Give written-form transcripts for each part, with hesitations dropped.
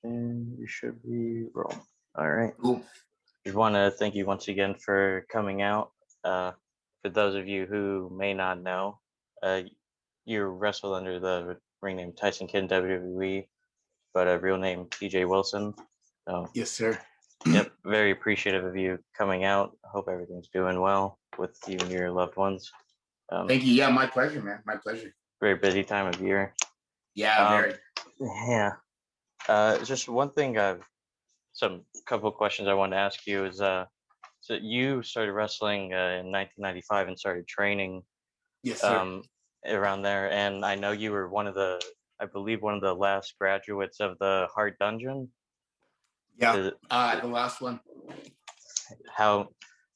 And we should be rolling. All right. Cool. Just want to thank you once again for coming out. Uh, for those of you who may not know, uh, you wrestled under the ring name Tyson Kidd in WWE, but a real name TJ Wilson. So, Yes, sir. yep, very appreciative of you coming out. Hope everything's doing well with you and your loved ones. Thank you. Yeah, my pleasure, man. My pleasure. Very busy time of year. Yeah, very. Yeah. Just one thing. Some couple of questions I wanted to ask you is so you started wrestling in 1995 and started training Yes, sir. um, around there, and I know you were I believe one of the last graduates of the Heart Dungeon. Yeah. Is The last one. how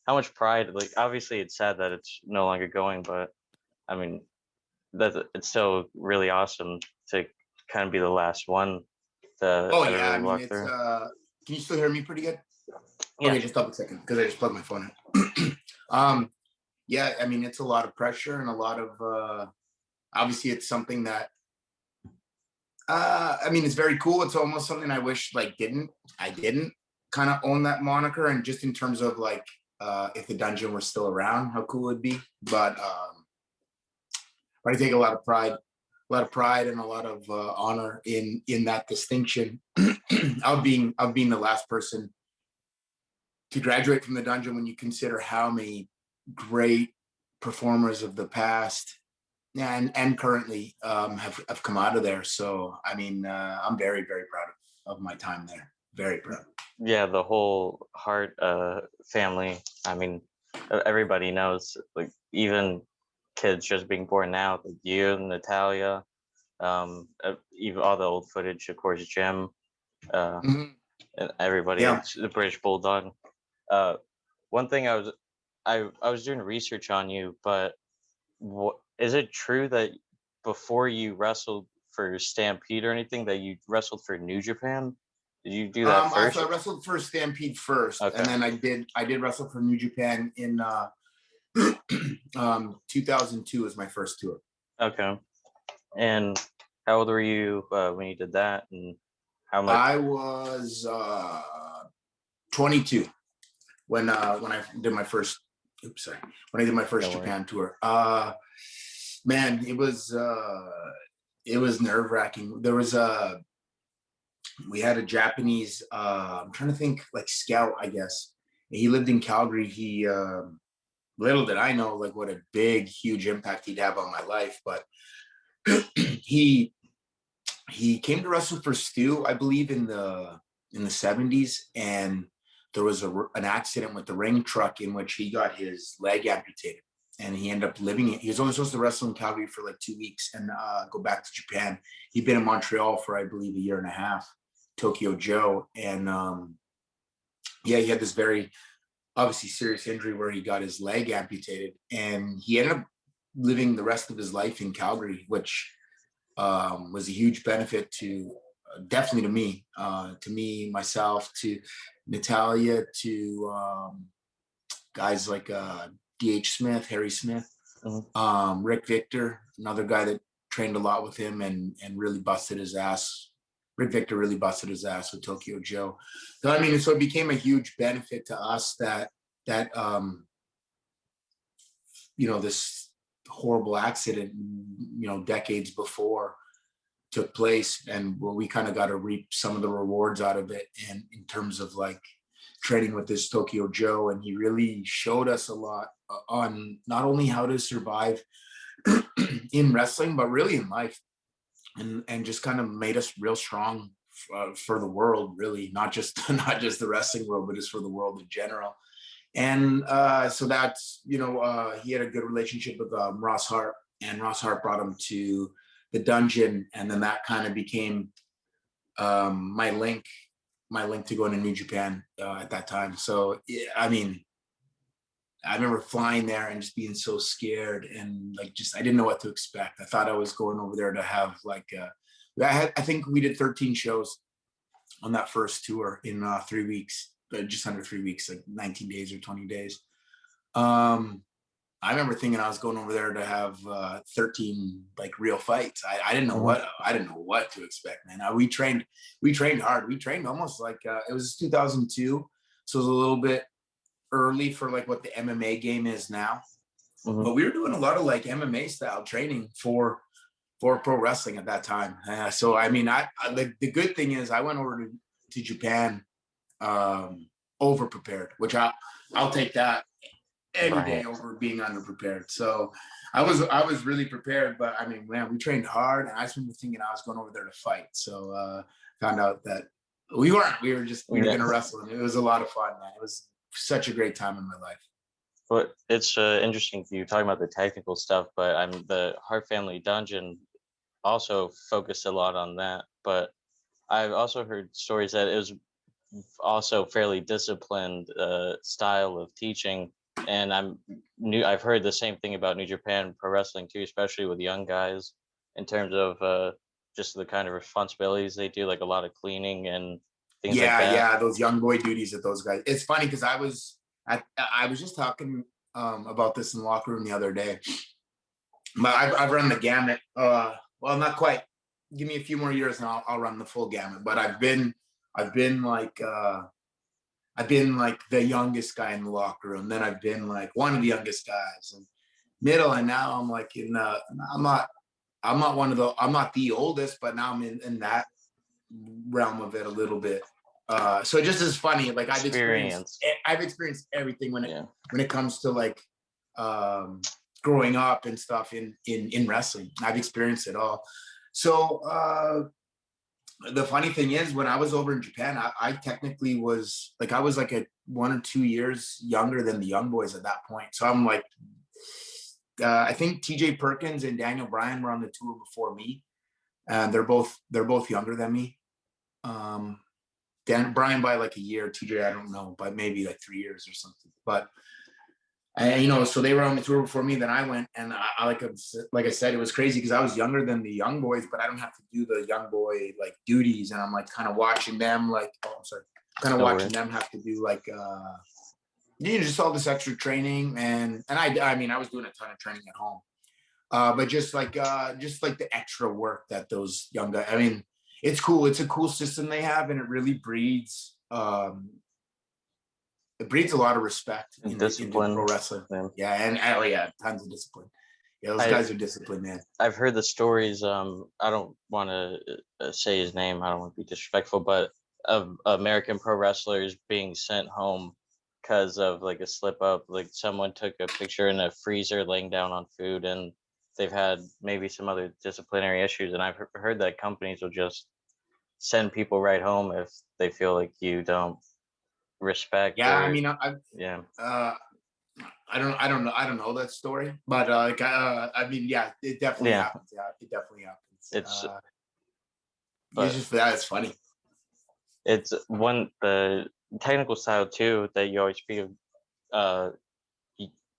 how much pride? Like, obviously, it's sad that it's no longer going, but I mean, it's still really awesome to kind of be the last one to Oh ever yeah. I really mean, walk it's. through. Can you still hear me pretty good? Yeah. Okay, just double second because I just plugged my phone in. Yeah. I mean, it's a lot of pressure and a lot of. Obviously, it's something that. I mean, it's very cool. It's almost something I wish I didn't kind of own that moniker, and just in terms of like, if the dungeon were still around, how cool it'd be. But I take a lot of pride and a lot of honor in that distinction of being the last person to graduate from the dungeon. When you consider how many great performers of the past and currently have come out of there. So I mean, I'm very very proud of my time there. Very proud. Yeah, the whole Hart family. I mean, everybody knows, like, even kids just being born now, like you, Natalia, even all the old footage, of course, Jim, uh, Mm-hmm. and everybody, Yeah. the British Bulldog. Uh, one thing I was doing research on you, but is it true that before you wrestled for Stampede or anything, that you wrestled for New Japan? Did you do that So first? I wrestled for Stampede first, and Okay. then I did wrestle for New Japan in 2002 was my first tour. Okay. And how old were you when you did that? And how much? I was 22 when I did my first. Oops, sorry. When I did my first Japan tour. Man, it was nerve wracking. There was we had a Japanese. I'm trying to think, like scout, I guess. He lived in Calgary. He little did I know like what a big, huge impact he'd have on my life. But he came to wrestle for Stu, I believe, in the 70s, and there was an accident with the ring truck in which he got his leg amputated, and he ended up living it. He was only supposed to wrestle in Calgary for like 2 weeks and go back to Japan. He'd been in Montreal for, I believe, a year and a half, Tokyo Joe, and yeah, he had this very obviously serious injury where he got his leg amputated, and he ended up living the rest of his life in Calgary, which was a huge benefit to definitely to me, myself, to Natalia, to guys like D.H. Smith, Harry Smith, Rick Victor, another guy that trained a lot with him and really busted his ass. Rick Victor really busted his ass with Tokyo Joe. So I mean, so it became a huge benefit to us that this horrible accident, decades before took place, and where we kind of got to reap some of the rewards out of it, and in terms of like training with this Tokyo Joe. And he really showed us a lot on not only how to survive in wrestling, but really in life, and just kind of made us real strong for the world, really, not just the wrestling world, but just for the world in general. And so that's, he had a good relationship with Ross Hart, and Ross Hart brought him to the dungeon, and then that kind of became my link to going to New Japan at that time. So yeah, I mean, I remember flying there and just being so scared, and like just I didn't know what to expect. I thought I was going over there to have like I think we did 13 shows on that first tour in 3 weeks, just under 3 weeks, like 19 days or 20 days. I remember thinking I was going over there to have 13 like real fights. I didn't know what to expect, man. We trained hard. We trained almost like it was 2002, so it was a little bit early for like what the MMA game is now. But we were doing a lot of like MMA style training for pro wrestling at that time. So I mean, the good thing is I went over to Japan over prepared, which I'll take that any day over being underprepared. So I was really prepared, but I mean, man, we trained hard, and I just remember thinking I was going over there to fight. So found out that we weren't. We were going to wrestle, and it was a lot of fun, man. It was such a great time in my life. But it's interesting you talking about the technical stuff, but the Hart Family Dungeon also focused a lot on that. But I've also heard stories that it was also fairly disciplined style of teaching, and I've heard the same thing about New Japan Pro Wrestling too, especially with young guys in terms of just the kind of responsibilities they do, like a lot of cleaning and things like that. Yeah, those young boy duties that those guys. It's funny because I was just talking about this in the locker room the other day. But I've run the gamut. Well, not quite. Give me a few more years and I'll run the full gamut. But I've been like the youngest guy in the locker room. Then I've been like one of the youngest guys and middle, and now I'm like I'm not the oldest, but now I'm in that realm of it a little bit. So it just is funny. Like I've experienced everything when it comes to like growing up and stuff in wrestling. I've experienced it all. So the funny thing is, when I was over in Japan, I technically was like, I was like 1 or 2 years younger than the young boys at that point. So I'm like, I think TJ Perkins and Daniel Bryan were on the tour before me, and they're both younger than me. Bryan by like a year, TJ I don't know, but maybe like 3 years or something. But so they were on the tour before me. Then I went, and I like I said, it was crazy because I was younger than the young boys, but I don't have to do the young boy like duties, and I'm like kind of watching them like, watching them have to do like just all this extra training, and I mean I was doing a ton of training at home, but just like the extra work that those young guys. I mean, it's cool. It's a cool system they have, and it really breeds. It breeds a lot of respect in pro wrestling. Yeah, and tons of discipline. Yeah, those guys are disciplined, man. I've heard the stories. I don't want to say his name. I don't want to be disrespectful, but of American pro wrestlers being sent home because of like a slip up. Like someone took a picture in a freezer laying down on food, and they've had maybe some other disciplinary issues. And I've heard that companies will just send people right home if they feel like you don't respect. I mean, I don't know that story, but I mean, it definitely happens. Yeah, it definitely happens. It's just for that, it's funny. It's the technical style too that you always speak of.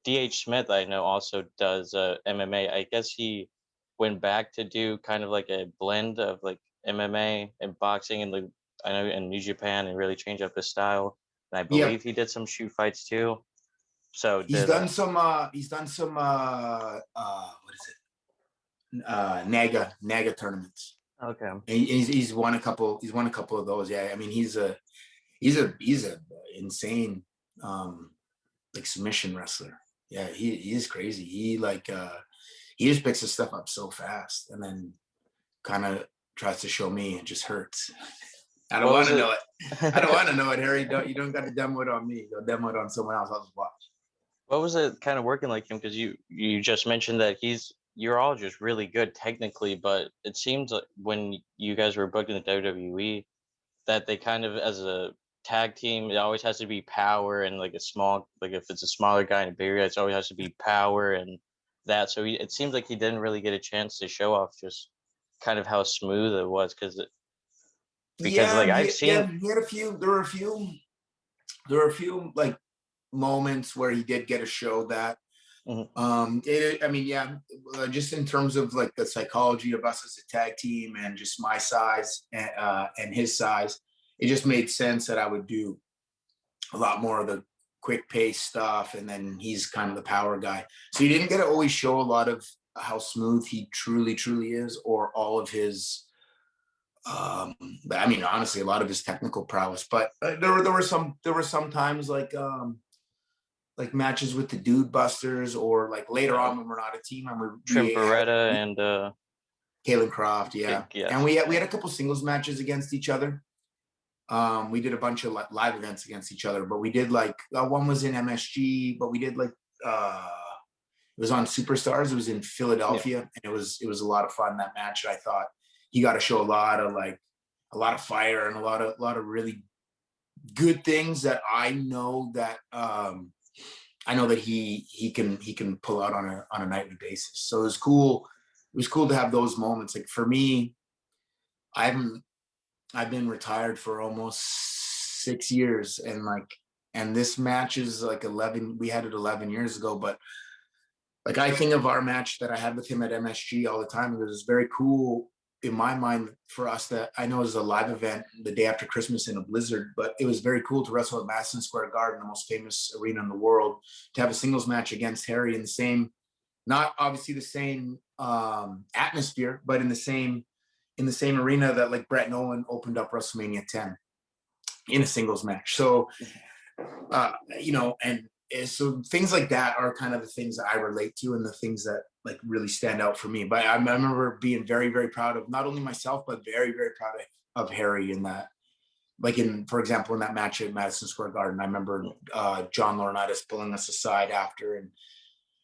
DH Smith, I know, also does MMA. I guess he went back to do kind of like a blend of like MMA and boxing, and I know in New Japan, and really change up his style. And I believe he did some shoot fights too. So he's done some what is it? NAGA tournaments. Okay. And he's won a couple of those. Yeah, I mean he's a insane like submission wrestler. Yeah, he is crazy. He he just picks his stuff up so fast, and then kind of tries to show me. It just hurts. I don't want to know it. I don't want to know it, Harry. You don't got to demo it on me. Go demo it on someone else. I'll just watch. What was it kind of working like him? Because you just mentioned that you're all just really good technically, but it seems like when you guys were booked in the WWE, that they kind of, as a tag team, it always has to be power, and like if it's a smaller guy and a bigger guy, it always has to be power and that. So it seems like he didn't really get a chance to show off just kind of how smooth it was, because I've seen he had a few. There were a few like moments where he did get to show that. Just in terms of like the psychology of us as a tag team and just my size and his size, it just made sense that I would do a lot more of the quick pace stuff, and then he's kind of the power guy. So you didn't get to always show a lot of how smooth he truly is, or all of his I mean, honestly, a lot of his technical prowess. But there were some times like matches with the Dude Busters, or like later on when we're not a team, and Trim Beretta and Kalen Croft, yeah. yes. And we had a couple singles matches against each other. We did a bunch of live events against each other, but we did like one was in MSG, but we did like it was on Superstars. It was in Philadelphia, and it was a lot of fun, that match. I thought he got to show a lot of fire and a lot of really good things that I know that he can pull out on a nightly basis. So it was cool. It was cool to have those moments. Like for me, I've been retired for almost 6 years, and this match is like 11. We had it 11 years ago, but like I think of our match that I had with him at MSG all the time. It was very cool in my mind for us, that I know it was a live event the day after Christmas in a blizzard, but it was very cool to wrestle at Madison Square Garden, the most famous arena in the world, to have a singles match against Harry in the same, not obviously the same atmosphere, but in the same arena that like Brett and Owen opened up WrestleMania 10 in a singles match. So, and so things like that are kind of the things that I relate to, and the things that like really stand out for me. But I remember being very, very proud of not only myself, but very, very proud of Harry in that. Like for example, in that match at Madison Square Garden, I remember John Laurinaitis pulling us aside after and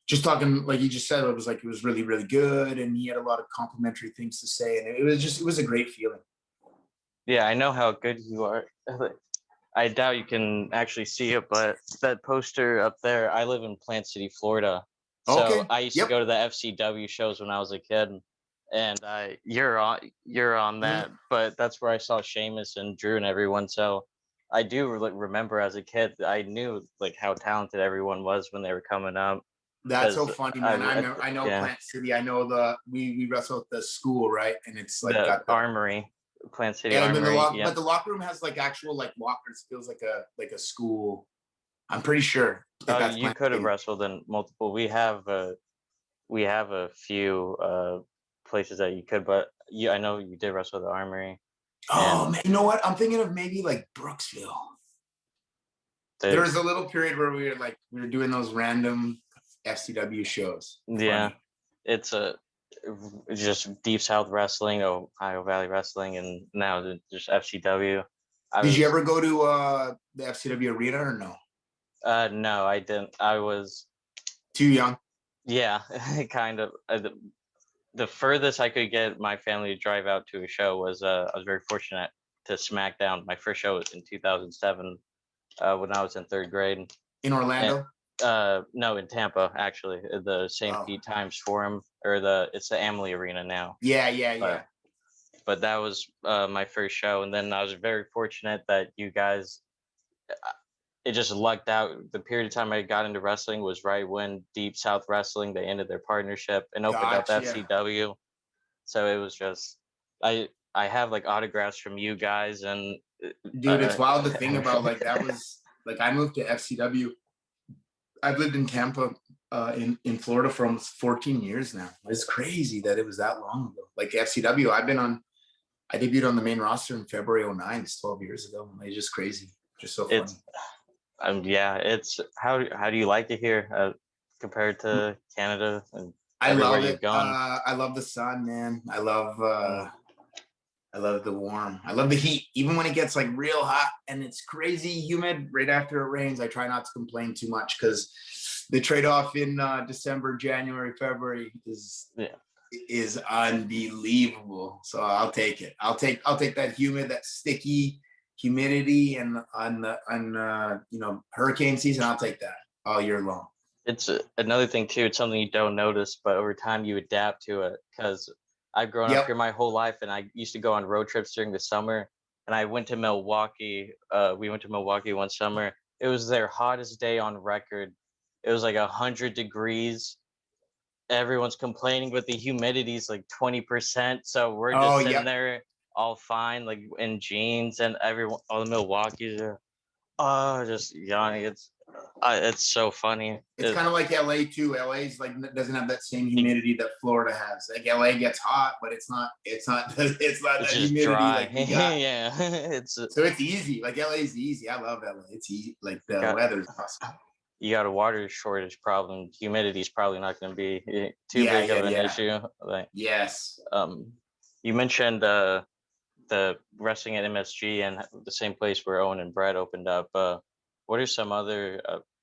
just talking, like you just said, it was really, really good. And he had a lot of complimentary things to say. And it was a great feeling. Yeah, I know how good you are. I doubt you can actually see it, but that poster up there, I live in Plant City, Florida. So okay. I used to go to the FCW shows when I was a kid, and you're on that, but that's where I saw Sheamus and Drew and everyone. So I do remember as a kid, I knew like how talented everyone was when they were coming up. That's so funny, man. I know yeah. Plant City. I know we wrestle at the school, right? And it's like the got the Armory. Plant City and Armory. then but the locker room has like actual like lockers. Feels like a school. I'm pretty sure. That's you could have wrestled in multiple. We have a few places that you could, but I know you did wrestle at the Armory. Oh man, you know what? I'm thinking of maybe like Brooksville. There was a little period where we were doing those random FCW shows. Yeah, funny. It's just Deep South Wrestling, Ohio Valley Wrestling, and now just FCW. Did you ever go to the FCW arena or no? No, I didn't. I was too young. Yeah, kind of. The furthest I could get my family to drive out to a show was I was very fortunate to SmackDown. My first show was in 2007 when I was in 3rd grade. In Orlando? No, in Tampa, actually. The St. Pete Times Forum, or it's the Amalie Arena now. Yeah. But that was my first show, and then I was very fortunate that you guys. It just lucked out. The period of time I got into wrestling was right when Deep South Wrestling, they ended their partnership and opened up FCW. So it was just I have like autographs from you guys, and dude, it's wild to think about. Like that was like I moved to FCW. I've lived in Tampa in Florida for almost 14 years now. It's crazy that it was that long ago. Like FCW, I debuted on the main roster in February 2009. It's 12 years ago. It's just crazy. Just so funny. It's how do you like it here compared to Canada and I love it. I love the sun, man. I love the warm. I love the heat. Even when it gets like real hot and it's crazy humid right after it rains, I try not to complain too much, because the trade-off in December, January, February is unbelievable. So I'll take it. I'll take that humid, that sticky humidity, and on hurricane season, I'll take that all year long. It's another thing too. It's something you don't notice, but over time you adapt to it, because I've grown up here my whole life, and I used to go on road trips during the summer, and I went to Milwaukee. We went to Milwaukee one summer. It was their hottest day on record. It was like 100 degrees. Everyone's complaining, but the humidity is like 20%. So we're just sitting there all fine, like in jeans, and all the Milwaukee's are just yawning. It's so funny. It's kind of like LA too. LA's like doesn't have that same humidity that Florida has. Like LA gets hot, but it's not it's not that It's just humidity dry. like we got. Yeah, it's So it's easy. Like LA's easy. I love LA. It's easy. Like the got weather's awesome. you got a water shortage problem. Humidity is probably not going to be too Yeah, big yeah, of an yeah. issue. Like, Yes. you mentioned the wrestling at MSG and the same place where Owen and Brett opened up. What are some other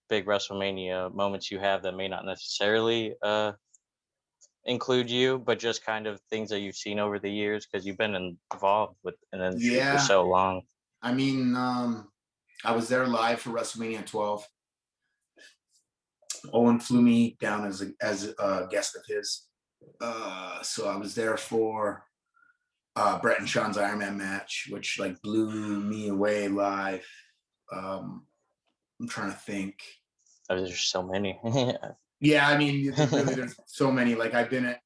big WrestleMania moments you have that may not necessarily include you, but just kind of things that you've seen over the years because you've been involved with an industry for Yeah. so long? I mean, I was there live for WrestleMania 12. Owen flew me down as a guest of his. So I was there for Brett and Sean's Iron Man match, which like blew me away live. I'm trying to think. Oh, there's so many. Yeah, I mean, there's so many. Like I've been at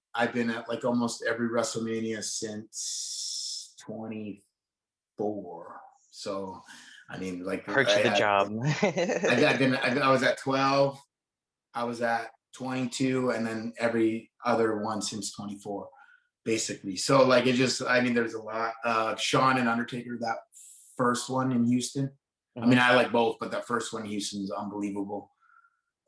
like almost every WrestleMania since 24. So, I mean, like Hurts you the job. I was at 12. I was at 22, and then every other one since 24, basically. So like it just, I mean, there's a lot. Shawn and Undertaker, that first one in Houston. I mean, I like both, but that first one in Houston is unbelievable.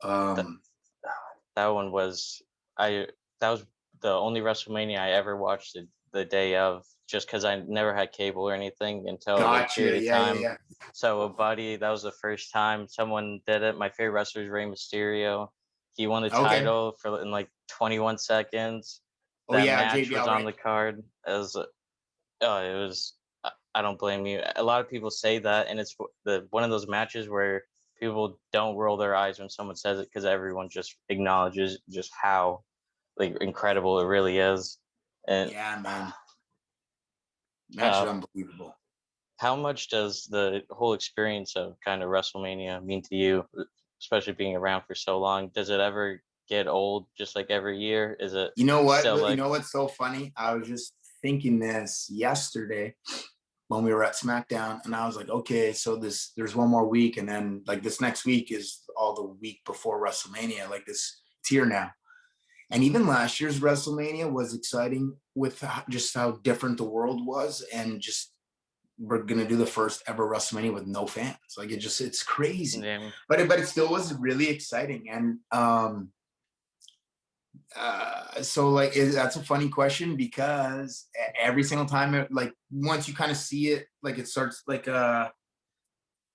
That one was that was the only WrestleMania I ever watched the day of, just because I never had cable or anything until a Gotcha. period of Yeah, yeah, time. yeah. So a buddy, that was the first time someone did it. My favorite wrestler is Rey Mysterio. He won the Okay. title for in like 21 seconds. Oh That yeah, match was JBL, on right? the card. It was. I don't blame you. A lot of people say that, and it's the one of those matches where people don't roll their eyes when someone says it because everyone just acknowledges just how like incredible it really is. And Yeah, man. Match is uh, unbelievable. how much does the whole experience of kind of WrestleMania mean to you, especially being around for so long? Does it ever get old? Just like every year, is it You know what? still You like? know what's so funny? I was just thinking this yesterday when we were at SmackDown, and I was like, okay, so there's one more week, and then like this next week is all the week before WrestleMania. Like it's here now. And even last year's WrestleMania was exciting with just how different the world was, and just we're gonna do the first ever WrestleMania with no fans. Like it's crazy, Yeah, but it still was really exciting. And so like that's a funny question because every single time, like once you kind of see it, like it starts like I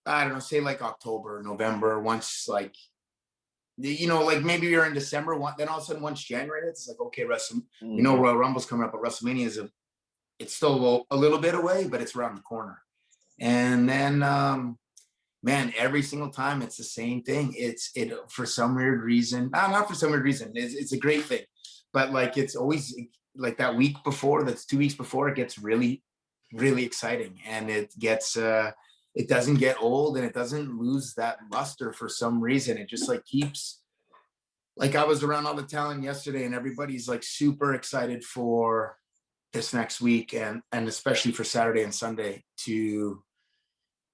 don't know, say like October, November. Once like like maybe you're in December, then all of a sudden once January hits, it's like okay, Royal Rumble's coming up, but WrestleMania it's still a little bit away, but it's around the corner. And then man, every single time it's the same thing. It for some weird reason, not for some weird reason. It's a great thing, but like it's always like that week before, that's 2 weeks before, it gets really, really exciting, and it doesn't get old, and it doesn't lose that luster for some reason. It just like keeps. Like I was around all the talent yesterday, and everybody's like super excited for this next week, and especially for Saturday and Sunday to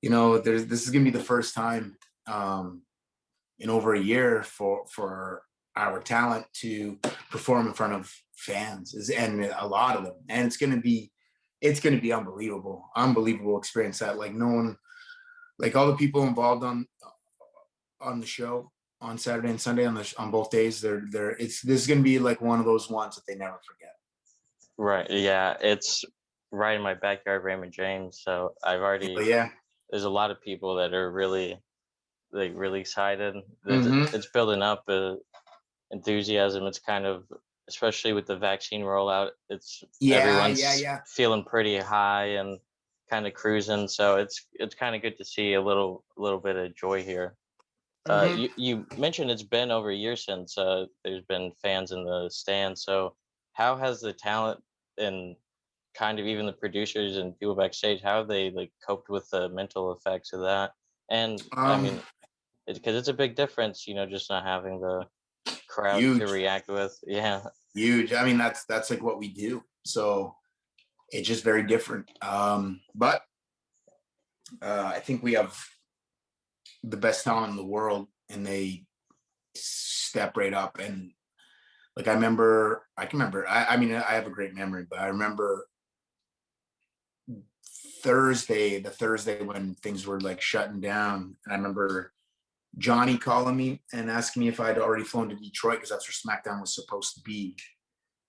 this is gonna be the first time in over a year for our talent to perform in front of fans, and a lot of them, and it's gonna be unbelievable experience that like no one, like all the people involved on the show on Saturday and Sunday on both days, this is gonna be like one of those ones that they never forget. right. Yeah, it's right in my backyard, Raymond James. So I've already. But yeah. There's a lot of people that are really like really excited. Mm-hmm. It's building up enthusiasm. It's kind of, especially with the vaccine rollout, it's Yeah, yeah, everyone's yeah. feeling pretty high and kind of cruising. So it's kind of good to see a little bit of joy here. Mm-hmm. You mentioned it's been over a year since there's been fans in the stands. So how has the talent and kind of even the producers and people backstage, how have they like coped with the mental effects of that? And I Um, mean, because it's a big difference, just not having the crowd to huge. react with. Yeah. Huge. I mean, that's like what we do. So it's just very different. But I think we have the best talent in the world and they step right up. And like, I mean, I have a great memory, but I remember the Thursday when things were like shutting down. And I remember Johnny calling me and asking me if I'd already flown to Detroit because that's where SmackDown was supposed to be.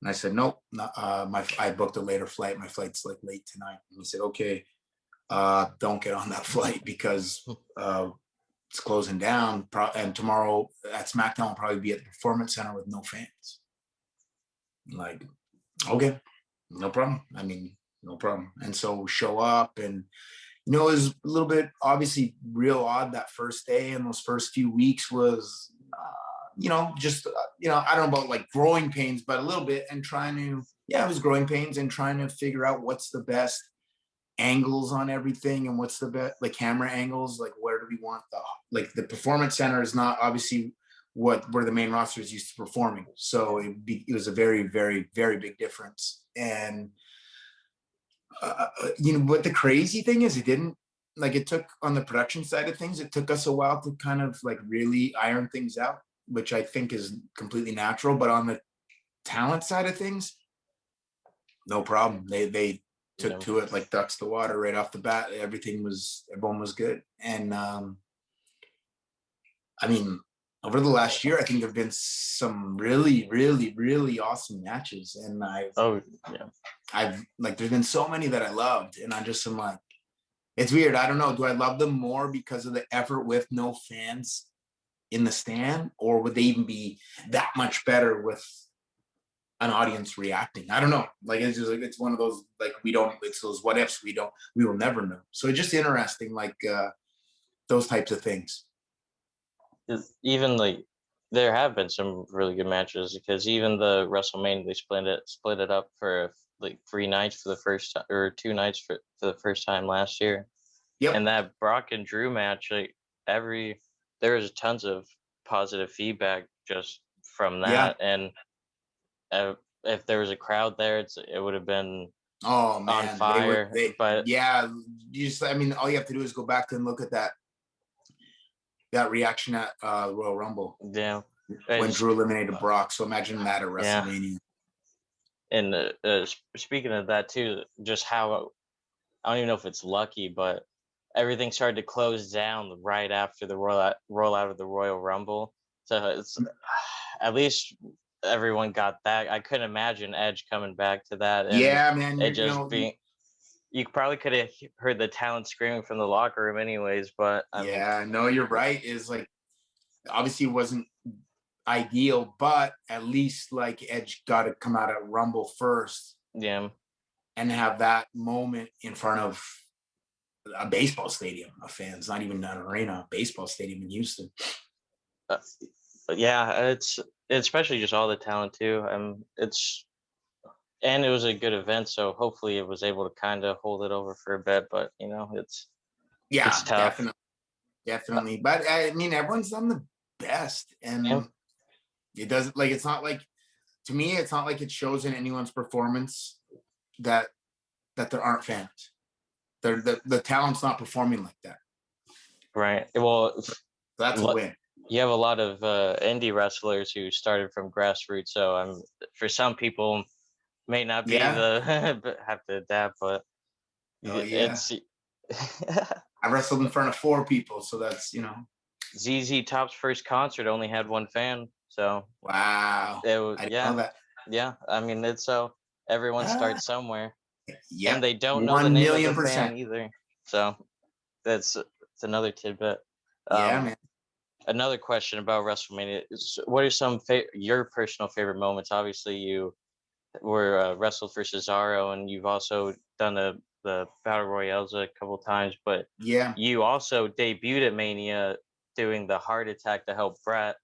And I said, nope, I booked a later flight. My flight's like late tonight. And he said, okay, don't get on that flight because it's closing down. And tomorrow at SmackDown will probably be at the Performance Center with no fans. I'm like, okay, no problem. I mean, no problem. And so we show up, and it was a little bit obviously real odd that first day, and those first few weeks was just I don't know about like growing pains, but a little bit, and it was growing pains and trying to figure out what's the best angles on everything and what's the best like camera angles, like where do we want the Performance Center is not obviously where the main roster is used to performing, so it was a very, very, very big difference. And but the crazy thing is, it took, on the production side of things, it took us a while to kind of like really iron things out, which I think is completely natural. But on the talent side of things, no problem. They took to it like ducks to water right off the bat. Everyone was good. And I mean, over the last year, I think there've been some really, really, really awesome matches. And I've like, there's been so many that I loved, and I'm like, it's weird. I don't know. Do I love them more because of the effort with no fans in the stand, or would they even be that much better with an audience reacting? I don't know. Like, it's just like, it's one of those, like, it's those what ifs. We will never know. So it's just interesting, like those types of things. Even like there have been some really good matches, because even the WrestleMania, they split it up for like 3 nights for the first time, or 2 nights for the first time last year. Yep. And that Brock and Drew match, like there was tons of positive feedback just from that. Yeah. And if there was a crowd there, it would have been on fire. But yeah, I mean, all you have to do is go back and look at that reaction at Royal Rumble. Yeah. When Drew eliminated Brock. So imagine that at WrestleMania. Yeah. And speaking of that too, just how, I don't even know if it's lucky, but everything started to close down right after the rollout of the Royal Rumble. So it's at least everyone got that. I couldn't imagine Edge coming back to that. And yeah, man. You probably could have heard the talent screaming from the locker room anyways, but no, you're right. Is like, obviously it wasn't ideal, but at least like Edge got to come out at Rumble first. Yeah. And have that moment in front of a baseball stadium of fans, not even an arena, a baseball stadium in Houston. Yeah, it's especially just all the talent too. And it was a good event, so hopefully it was able to kind of hold it over for a bit. But it's tough. Definitely. But I mean, everyone's done the best, and it doesn't, like, it's not like, to me, it's not like it shows in anyone's performance that there aren't fans. The talent's not performing like that. Right. Well, that's a win. You have a lot of indie wrestlers who started from grassroots, so for some people may not be have to adapt, but it's I wrestled in front of 4 people, so that's ZZ Top's first concert only had 1 fan, so wow. I didn't know that. Yeah, I mean, it's so everyone starts somewhere. Yeah, and they don't know the name of the fan either, so it's another tidbit. Man. Another question about WrestleMania is, what are some your personal favorite moments? Obviously, you were wrestled for Cesaro, and you've also done the Battle Royales a couple times, but you also debuted at Mania doing the heart attack to help Bret,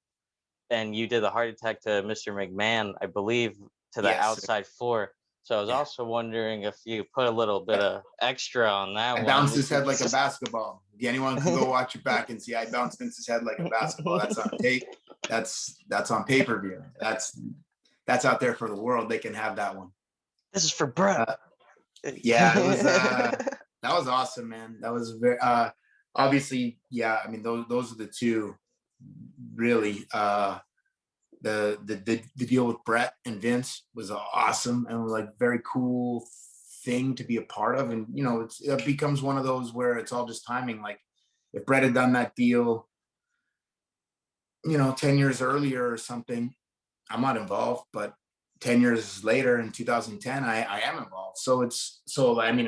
and you did the heart attack to Mr. McMahon, I believe, to the outside floor. So I was also wondering if you put a little bit of extra on that one. I bounced his head like a basketball. Anyone can go watch it back and see I bounced Vince's head like a basketball. That's on tape. That's on pay-per-view. That's out there for the world. They can have that one. This is for Bret. It was that was awesome, man. That was very obviously, I mean, those are the two really. The deal with Brett and Vince was awesome and like very cool thing to be a part of. And it becomes one of those where it's all just timing. Like if Brett had done that deal, 10 years earlier or something, I'm not involved, but 10 years later in 2010, I am involved. So it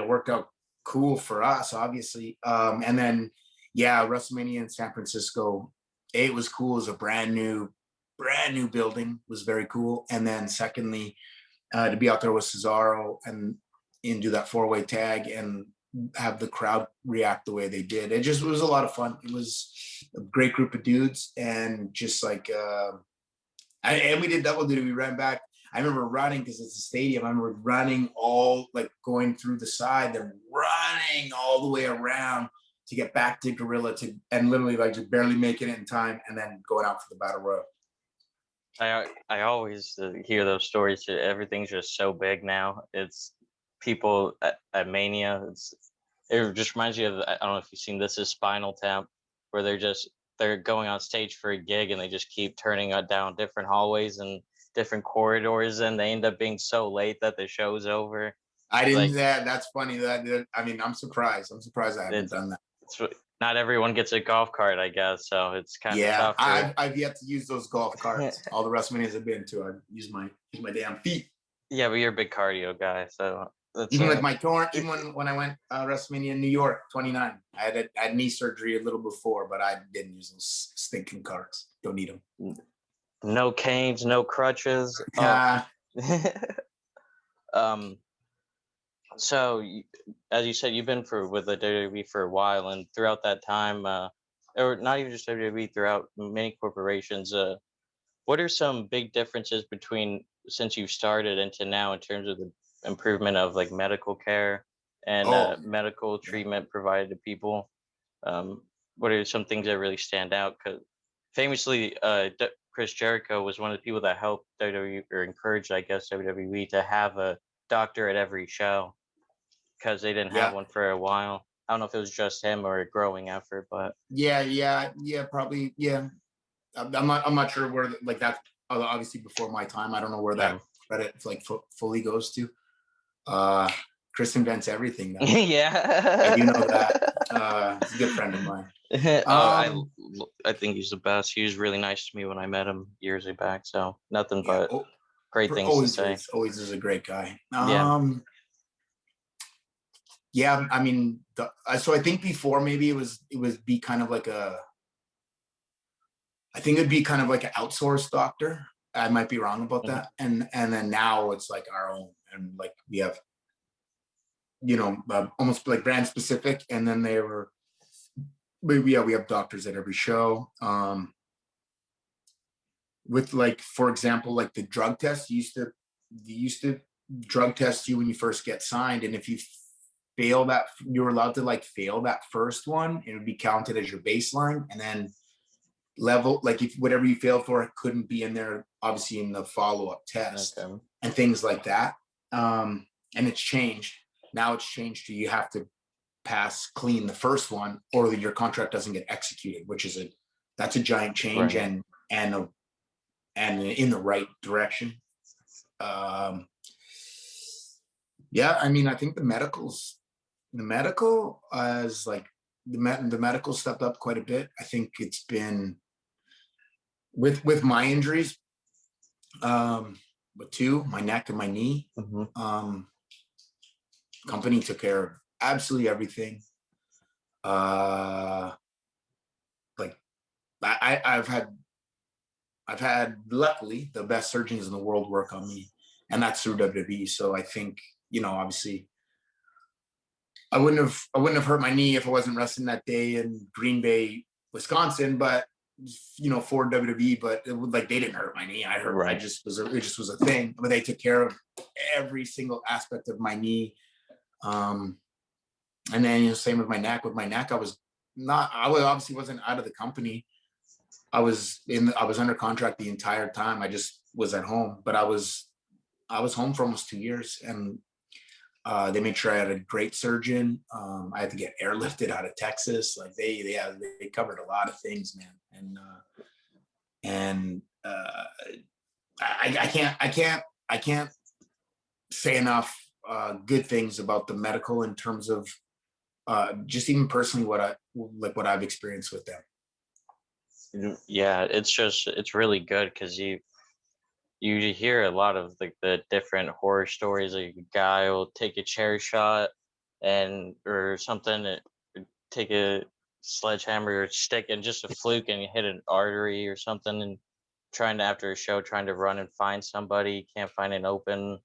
worked out cool for us, obviously. And then, yeah, WrestleMania in San Francisco, it was cool as a brand new building, was very cool. And then secondly, to be out there with Cesaro and do that 4-way tag and have the crowd react the way they did. It was a lot of fun. It was a great group of dudes, and just like, and we did double duty. We ran back. I remember running because it's a stadium. I remember running going through the side, then running all the way around to get back to Gorilla and literally like just barely making it in time, and then going out for the Battle Royal. I always hear those stories. Everything's just so big now. It's people at Mania. It just reminds you of, I don't know if you've seen This Is Spinal Tap, where they're going on stage for a gig and they just keep turning down different hallways and different corridors, and they end up being so late that the show's over. I didn't. That's funny. I'm surprised. I haven't done that. Not everyone gets a golf cart, I guess, so it's kind of tough. I've yet to use those golf carts. All the WrestleManias I've been to, I use my damn feet. Yeah, but you're a big cardio guy, so even with my torn, even when I went WrestleMania in New York 29, I had knee surgery a little before, but I didn't use those stinking carts. Don't need them. No canes, no crutches. So, as you said, you've been with the WWE for a while, and throughout that time, or not even just WWE, throughout many corporations, what are some big differences between since you've started and to now in terms of the improvement of like medical care and medical treatment provided to people? What are some things that really stand out? Because famously, Chris Jericho was one of the people that helped WWE, or encouraged, I guess, WWE to have a doctor at every show, because they didn't have one for a while. I don't know if it was just him or a growing effort, but yeah, probably, yeah. I'm not sure where like that. Obviously, before my time, I don't know where that credit like fully goes to. Chris invents everything now. Yeah, I do know that. He's a good friend of mine. I think he's the best. He was really nice to me when I met him years back. So nothing but great things to say. Always is a great guy. Yeah. I mean, so I think before maybe it would be kind of like I think it'd be kind of like an outsourced doctor. I might be wrong about that. And then now it's like our own, and like we have, almost like brand specific. And then we have doctors at every show. With like, for example, like the drug test, you used to drug test you when you first get signed. And if you fail that, you're allowed to like fail that first one, it would be counted as your baseline. And then level, like if whatever you failed for, it couldn't be in there, obviously in the follow-up test and things like that. And it's changed. Now it's changed to you have to pass clean the first one, or your contract doesn't get executed, which is that's a giant change, and in the right direction. Yeah, I mean, I think the medical as like the medical stepped up quite a bit. I think it's been with my injuries, but two, my neck and my knee. Company took care of absolutely everything. Like I've had luckily the best surgeons in the world work on me, and that's through WWE. So I think, obviously I wouldn't have hurt my knee if I wasn't wrestling that day in Green Bay, Wisconsin, but for WWE, but they didn't hurt my knee. I hurt. Right. It just was a thing. But they took care of every single aspect of my knee. And then same with my neck. With my neck, I obviously wasn't out of the company. I was under contract the entire time. I just was at home, but I was home for almost 2 years, and They made sure I had a great surgeon. I had to get airlifted out of Texas. Like they covered a lot of things, man. And I can't say enough good things about the medical in terms of just even personally what I've experienced with them. Yeah, it's really good because you hear a lot of like the different horror stories. Like a guy will take a chair shot and or something, take a sledgehammer or stick and just a fluke and hit an artery or something, and trying to after a show trying to run and find somebody, can't find an open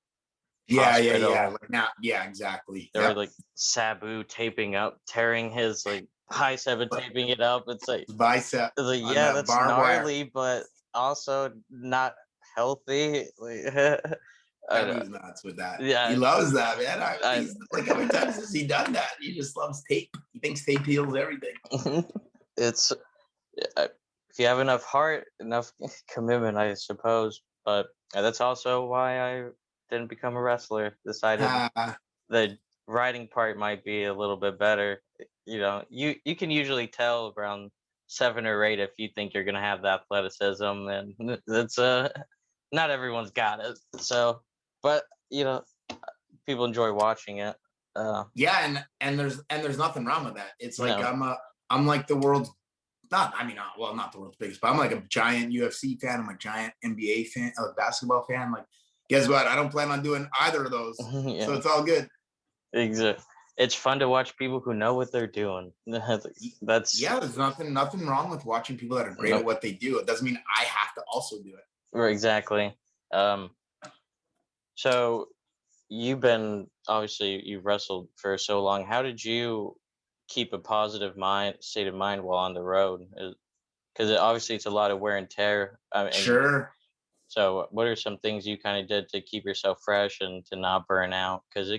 Yeah. hospital. Like now, yeah, exactly. They were like Sabu taping up, tearing his like bicep and taping it up. Bicep It's like on yeah, that that's barbed wire. gnarly, but also not healthy. Like, I don't, Sabu's nuts with that. He yeah, loves that, man. I, He's like, how many times has he done that? He just loves tape. He thinks tape heals everything. it's if you have enough heart, enough commitment, I suppose. But that's also why I didn't become a wrestler. Decided the writing part might be a little bit better. You can usually tell around 7 or 8 if you think you're gonna have the athleticism, and that's not everyone's got it. So, but people enjoy watching it. Yeah, and there's nothing wrong with that. It's like No. I'm like the world's not the world's biggest, but I'm like a giant UFC fan. I'm a giant NBA fan, basketball fan. Like, guess what? I don't plan on doing either of those, Yeah. so it's all good. Exactly. It's fun to watch people who know what they're doing. That's Yeah. There's nothing wrong with watching people that are great at what they do. It doesn't mean I have to also do it. exactly. So you've wrestled for so long. How did you keep a positive state of mind while on the road? Because obviously it's a lot of wear and tear. Sure. So what are some things you kind of did to keep yourself fresh and to not burn out? Because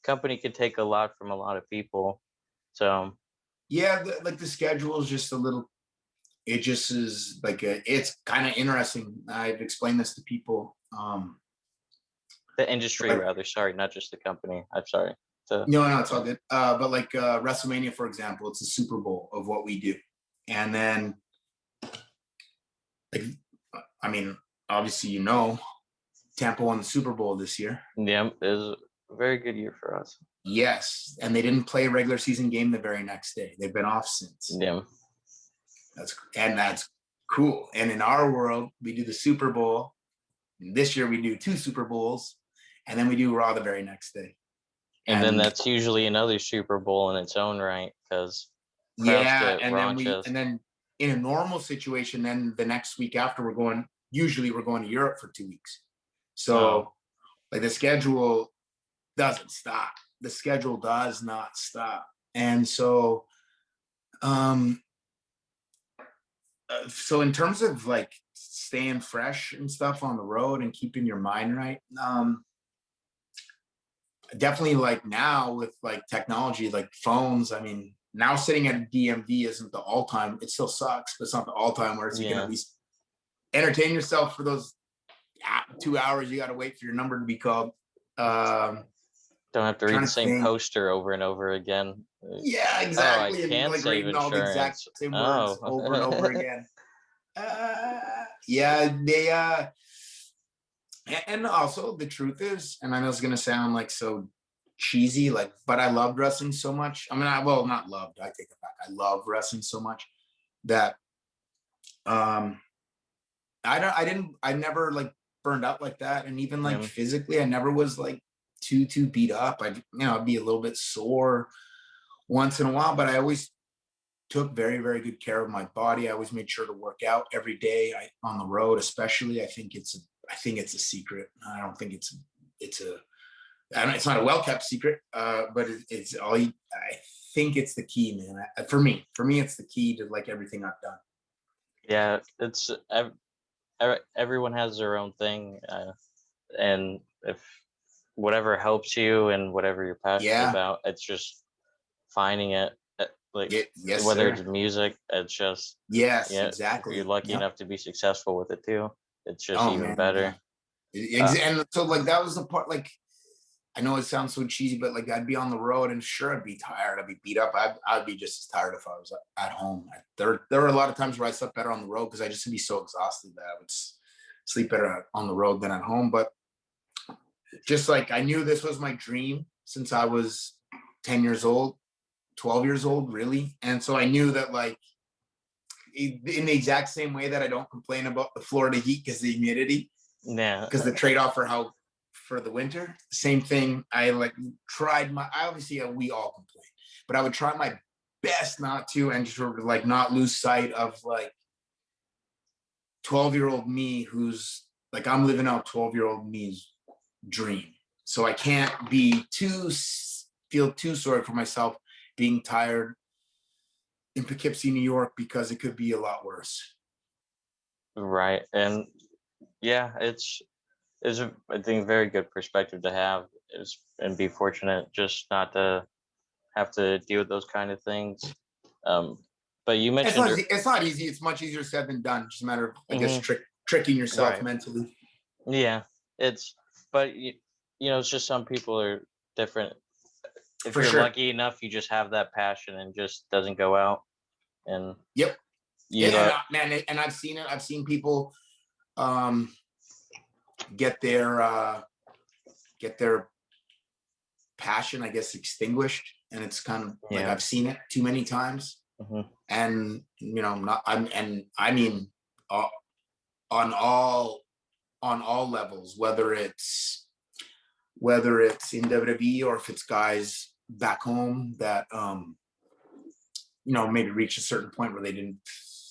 company could take a lot from a lot of people. So Yeah, like the schedule is just a little. It just is like it's kind of interesting. I've explained this to people. the industry, Like, rather. Sorry, not just the company. I'm sorry. So, no, it's all good. But like WrestleMania, for example, it's a Super Bowl of what we do, and then like, I mean, obviously, Tampa won the Super Bowl this year. yeah, it was a very good year for us. Yes, and they didn't play a regular season game the very next day. They've been off since. Yeah. That's cool. And in our world, we do the Super Bowl. This year we do 2 Super Bowls, and then we do Raw the very next day. And then that's usually another Super Bowl in its own right, because crowds get rauncous. And then in a normal situation, then the next week after we're going to Europe for 2 weeks. So like the schedule doesn't stop. The schedule does not stop. And so so in terms of like staying fresh and stuff on the road and keeping your mind right, definitely like now with like technology, like phones, I mean, now sitting at a DMV isn't the all-time, it still sucks, but it's not the all-time, whereas you can at least entertain yourself for those 2 hours you got to wait for your number to be called. Don't have to read the same poster over and over again. Yeah, exactly. I can't like save reading all the exact same words over and over again. Yeah, they and also the truth is, and I know it's gonna sound like so cheesy, like, but I loved wrestling so much. I mean, not loved, I take it back. I love wrestling so much that I never like burned out like that. And even like physically, I never was like too beat up. I'd be a little bit sore once in a while, but I always took very, very good care of my body. I always made sure to work out every day on the road, especially. I think it's a secret. I don't think it's not a well-kept secret, but it's all. I think it's the key, man. For me, it's the key to like everything I've done. Yeah, it's everyone has their own thing, and if whatever helps you and whatever you're passionate about, it's just finding it. Like whether it's music, it's just exactly. If you're lucky enough to be successful with it too, it's just even better. And so like that was the part, like I know it sounds so cheesy, but like I'd be on the road and sure I'd be tired. I'd be beat up. I'd be just as tired if I was at home. There were a lot of times where I slept better on the road because I just would be so exhausted that I would sleep better on the road than at home. But just like I knew this was my dream since I was 10 years old, 12 years old, really. And so I knew that like in the exact same way that I don't complain about the Florida heat because the humidity, Yeah. because the trade-off for the winter, same thing. I like tried obviously we all complain, but I would try my best not to, and just sort of like not lose sight of like 12-year-old me who's like, I'm living out 12-year-old me's dream. So I can't feel too sorry for myself being tired in Poughkeepsie, New York, because it could be a lot worse. Right. And yeah, it's a, I think, very good perspective to have, and be fortunate just not to have to deal with those kind of things. But you mentioned it's not easy. It's much easier said than done. It's just a matter of, I guess, Mhm. tricking yourself Right. mentally. Yeah, but it's just some people are different. If For you're sure. lucky enough, you just have that passion and just doesn't go out. And Yep. you, Man, and I've seen it. I've seen people get their passion, I guess, extinguished, and it's kind of like yeah. I've seen it too many times. Hmm. And not I mean, uh, on all levels, whether it's in WWE or if it's guys back home that maybe reach a certain point where they didn't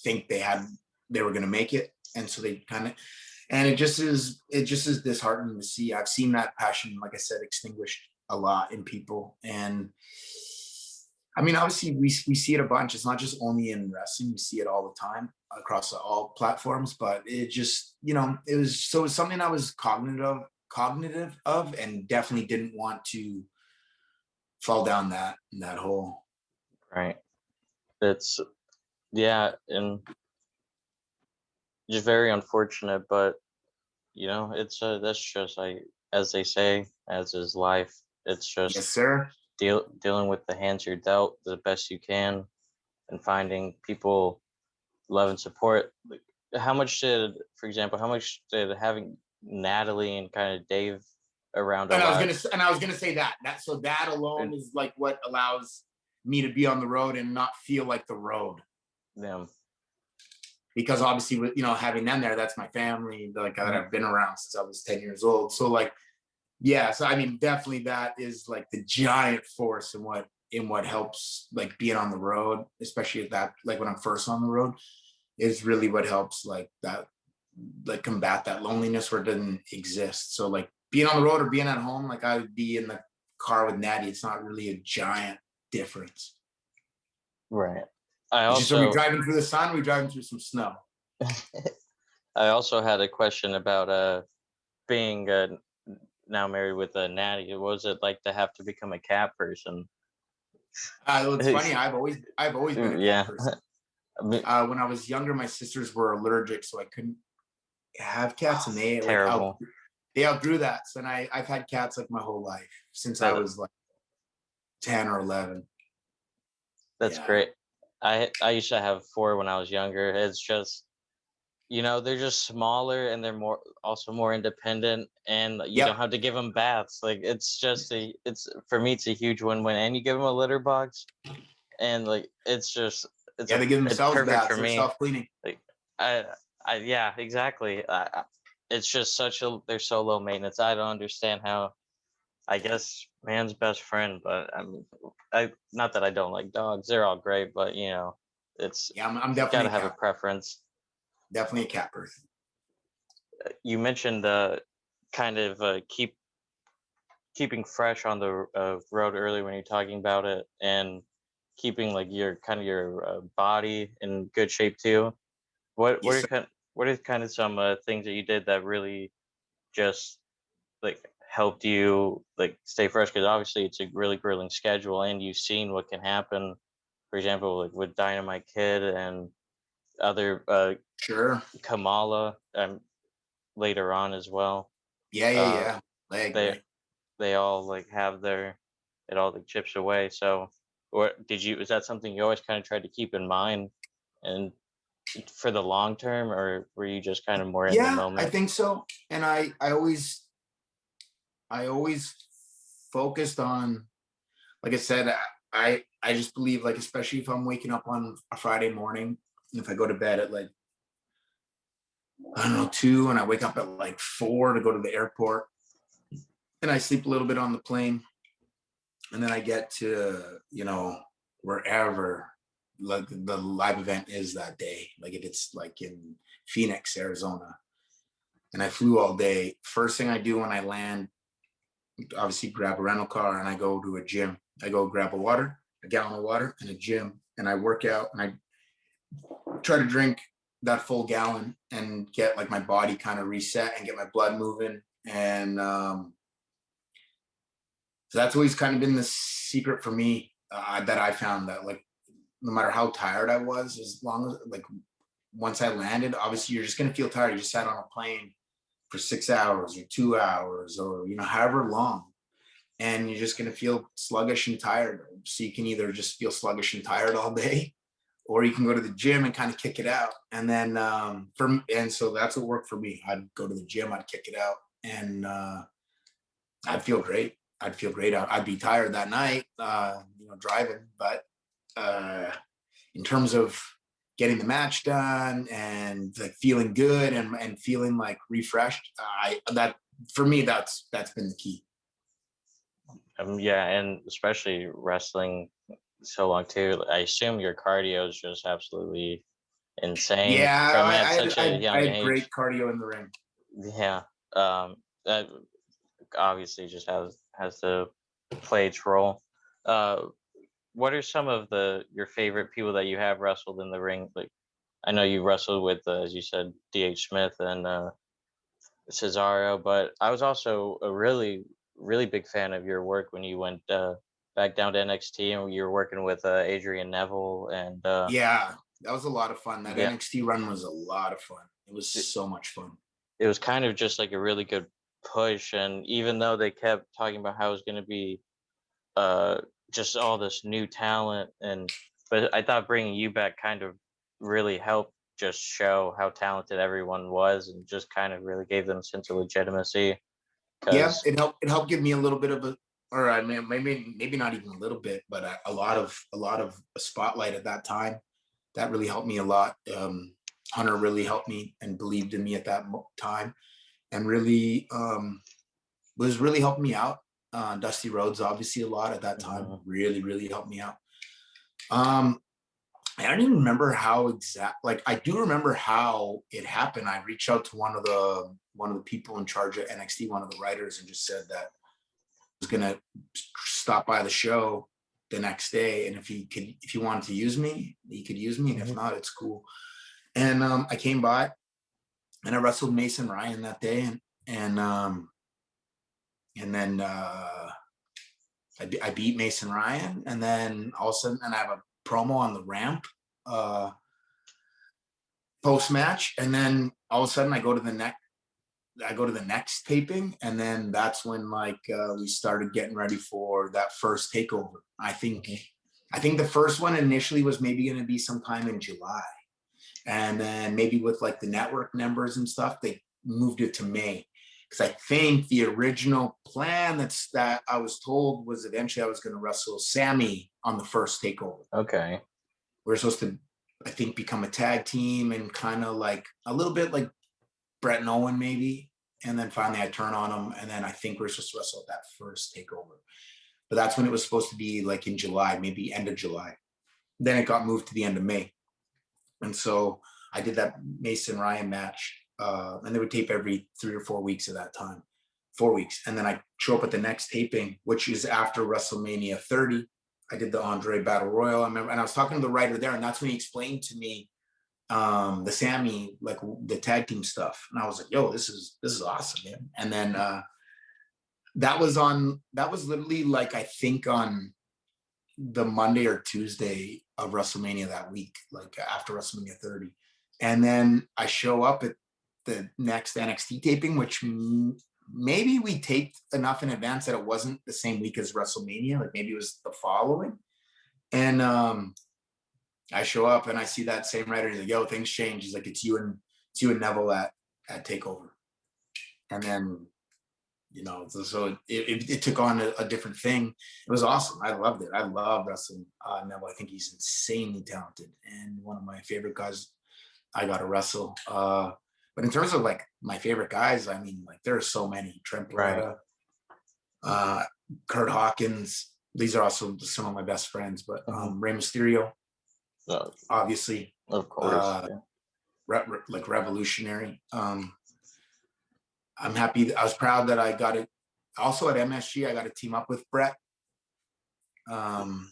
think they were going to make it, and so they kind of, and it just is disheartening to see. I've seen that passion, like I said, extinguished a lot in people. And I mean, obviously we see it a bunch. It's not just only in wrestling. We see it all the time across all platforms, but it just, it was something I was cognitive of, and definitely didn't want to fall down that hole. Right. It's yeah, and just very unfortunate, but it's that's just like, as they say, as is life. It's Yes, just sir. dealing with the hands you're dealt the best you can, and finding people love and support. Like, for example, how much did having Natalie and kind of Dave around a And lot? I was gonna say that so that alone And is like what allows me to be on the road and not feel like the road, them. because obviously with having them there, that's my family, like that Mhm. I've been around since I was 10 years old. So like, yeah, so I mean, definitely that is like the giant force in what helps, like being on the road, especially at that, like when I'm first on the road, is really what helps like that, like combat that loneliness where it doesn't exist. So like being on the road or being at home, like I would be in the car with Natty, it's not really a giant difference. Right. I It's just, are we also driving through the sun? Are we driving through some snow? I also had a question about being now married with a Natty. What was it like to have to become a cat person? It's funny. I've always been a cat Yeah. person. I mean, When I was younger, my sisters were allergic, so I couldn't have cats, and terrible. they outgrew that. So, and I've had cats like my whole life since I That was like 10 or 11. that's Yeah. great. I used to have four when I was younger. It's just they're just smaller, and they're more independent, and you don't Yep. have to give them baths. Like, it's for me, it's a huge win-win, and you give them a litter box, and like Yeah, they give it's themselves perfect baths. for They're me. self-cleaning. Like, I yeah, exactly. It's just they're so low maintenance. I don't understand how. I guess man's best friend, but I not that I don't like dogs. They're all great, but it's Yeah, I'm got definitely to a have a cat. preference. Definitely a cat person. You mentioned kind of keeping fresh on the road earlier when you're talking about it, and keeping like your body in good shape too. What Yes, sir. what are kind of some things that you did that really just like helped you like stay fresh? Because obviously it's a really grueling schedule, and you've seen what can happen. For example, like with Dynamite Kid and other Sure. Kamala later on as well. Yeah, yeah, Uh, yeah. Leg, they right? they all like have their it all like chips away. So, or did you? Was that something you always kind of tried to keep in mind, and for the long term, or were you just kind of more in the Yeah, I moment? think so. And I always focused on, like I said, I just believe, like, especially if I'm waking up on a Friday morning, if I go to bed at like, I don't know, 2, and I wake up at like 4 to go to the airport, and I sleep a little bit on the plane, and then I get to, wherever like the live event is that day. Like if it's like in Phoenix, Arizona, and I flew all day. First thing I do when I land, obviously grab a rental car and I go to a gym. I go grab a gallon of water and a gym, and I work out, and I try to drink that full gallon and get like my body kind of reset and get my blood moving. And so that's always kind of been the secret for me, that I found that, like, no matter how tired I was, as long as, like, once I landed, obviously you're just going to feel tired. You just sat on a plane for 6 hours or 2 hours or, however long. And you're just going to feel sluggish and tired. So you can either just feel sluggish and tired all day, or you can go to the gym and kind of kick it out. And then, and so that's what worked for me. I'd go to the gym, I'd kick it out, and I'd feel great. I'd feel great. I'd be tired that night, driving, but in terms of getting the match done and like feeling good and feeling like refreshed, that for me, that's been the key. Yeah, and especially wrestling so long too. I assume your cardio is just absolutely insane Yeah, from at such a I young had great age. cardio in the ring. Yeah, that obviously just has to play its role. Uh, what are some of the your favorite people that you have wrestled in the ring? Like, I know you wrestled with, as you said, D.H. Smith and Cesaro, but I was also a really big fan of your work when you went back down to NXT and you were working with Adrian Neville and Yeah, that was a lot of fun. That yeah, NXT run was a lot of fun. It was so much fun. it was kind of just like a really good push. And even though they kept talking about how it was going to be uh just all this new talent, and but I thought bringing you back kind of really helped just show how talented everyone was and just kind of really gave them a sense of legitimacy Yeah, because it helped give me a little bit of a, or I mean, maybe not even a little bit, but a lot of a spotlight at that time. That really helped me a lot. Hunter really helped me and believed in me at that time, and really was really helping me out. Dusty Rhodes obviously a lot at that time. Really helped me out. Um, I don't even remember how exact. Like I do remember how it happened. I reached out to one of the people in charge of NXT, one of the writers, and just said that I was gonna stop by the show the next day, and if he wanted to use me, he could use me, and if not, it's cool. And I came by and I wrestled Mason Ryan that day, and then I beat Mason Ryan, and then all of a sudden, and I have a promo on the ramp post match, and then all of a sudden I go to the next taping, and then that's when we started getting ready for that first takeover. I think the first one initially was maybe going to be sometime in July, and then maybe with like the network numbers and stuff, they moved it to May. Because I think the original plan that I was told was eventually I was going to wrestle Sammy on the first takeover. okay. We were supposed to, I think, become a tag team and kind of like a little bit like Brett and Owen maybe. And then finally I turn on him, and then I think we're supposed to wrestle at that first takeover. But that's when it was supposed to be, like in July, maybe end of July. Then it got moved to the end of May. And so I did that Mason Ryan match, and they would tape every 3 or 4 weeks at that time, 4 weeks. And then I show up at the next taping, which is after WrestleMania 30. I did the Andre Battle Royal. I remember, and I was talking to the writer there, and that's when he explained to me the Sammy, like the tag team stuff. And I was like, yo, this is awesome, man. And then that was literally like, I think on the Monday or Tuesday of WrestleMania that week, like after WrestleMania 30. And then I show up at the next NXT taping, which maybe we taped enough in advance that it wasn't the same week as WrestleMania. Like maybe it was the following. And I show up and I see that same writer. He's like, "Yo, things change." He's like, it's you and Neville at Takeover." And then, so it took on a different thing. It was awesome. I loved it. I love wrestling Neville. I think he's insanely talented and one of my favorite guys I got to wrestle. But in terms of like my favorite guys, I mean, like there are so many. Trent Beretta, Kurt Hawkins. These are also some of my best friends. But Rey Mysterio, obviously, of course, like revolutionary. I'm happy. I was proud that I got it. Also at MSG, I got to team up with Brett.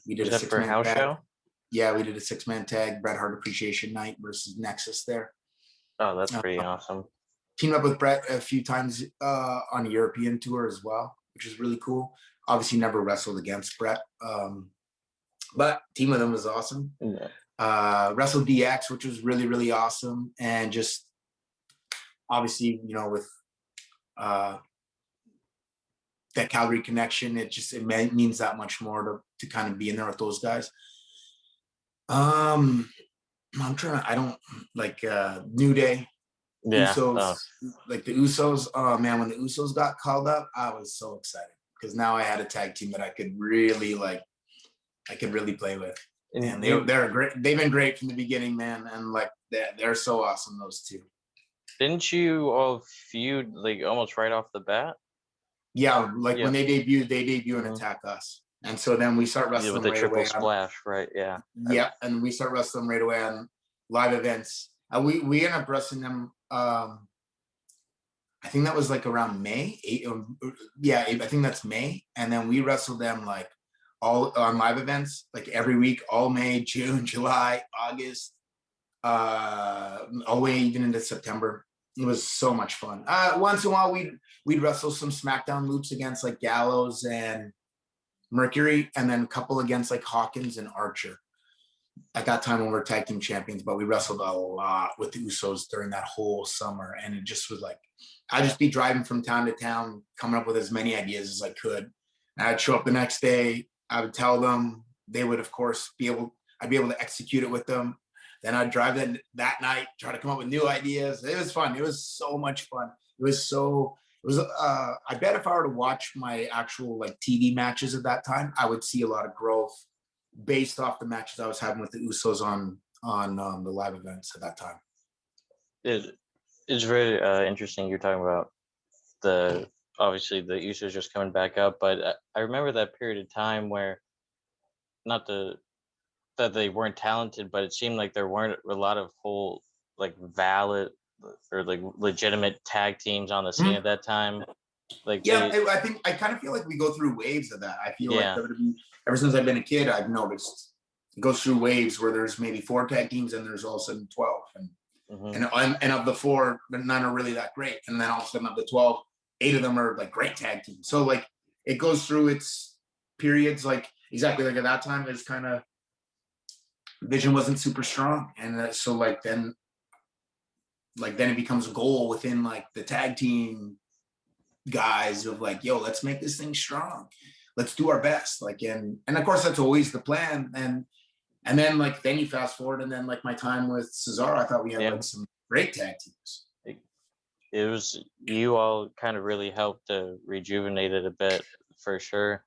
We did a 6-man tag. Show? Yeah, we did a 6-man tag, Bret Hart Appreciation Night versus Nexus there. Oh, that's pretty awesome. Teamed up with Brett a few times on a European tour as well, which is really cool. Obviously never wrestled against Brett, but team with him was awesome. Yeah. Wrestled DX, which was really, really awesome. And just obviously, with that Calgary connection, it means that much more to kind of be in there with those guys. I'm trying to, I don't like New Day, Usos, like the Usos. Oh man, when the Usos got called up, I was so excited because now I had a tag team that I could really play with. And they're great. They've been great from the beginning, man. And like they're so awesome, those two. Didn't you all feud like almost right off the bat? Yeah, when they debut and attack us. And so then we start wrestling with the right triple away splash, right? Yeah. Yeah, and we start wrestling right away on live events. We end up wrestling them. I think that was like around May. I think that's May. And then we wrestled them like all on live events, like every week, all May, June, July, August, all the way even into September. It was so much fun. Once in a while, we'd wrestle some SmackDown loops against like Gallows and Mercury, and then a couple against like Hawkins and Archer. At that time, when we were tag team champions, but we wrestled a lot with the Usos during that whole summer, and it just was like I'd just be driving from town to town, coming up with as many ideas as I could. And I'd show up the next day. I would tell them. They would, of course, I'd be able to execute it with them. Then I'd drive that night, try to come up with new ideas. It was fun. It was so much fun. I bet if I were to watch my actual like TV matches at that time, I would see a lot of growth based off the matches I was having with the Usos on the live events at that time. It's very interesting. You're talking about obviously the Usos just coming back up, but I remember that period of time where that they weren't talented, but it seemed like there weren't a lot of whole like valid or like legitimate tag teams on the scene at that time. Like I think I kind of feel like we go through waves of that. I feel like WWE, ever since I've been a kid, I've noticed it goes through waves where there's maybe 4 tag teams and there's all of a sudden 12, and of the 4, none are really that great, and then all of a sudden of the 12, 8 of them are like great tag teams. So like it goes through its periods. Like exactly like at that time, it's kind of Vision wasn't super strong, and so like then it becomes a goal within like the tag team guys of like, yo, let's make this thing strong, let's do our best, like, and of course that's always the plan. And then like then you fast forward, and then like my time with Cesaro, I thought we had like some great tag teams. It was, you all kind of really helped to rejuvenate it a bit for sure,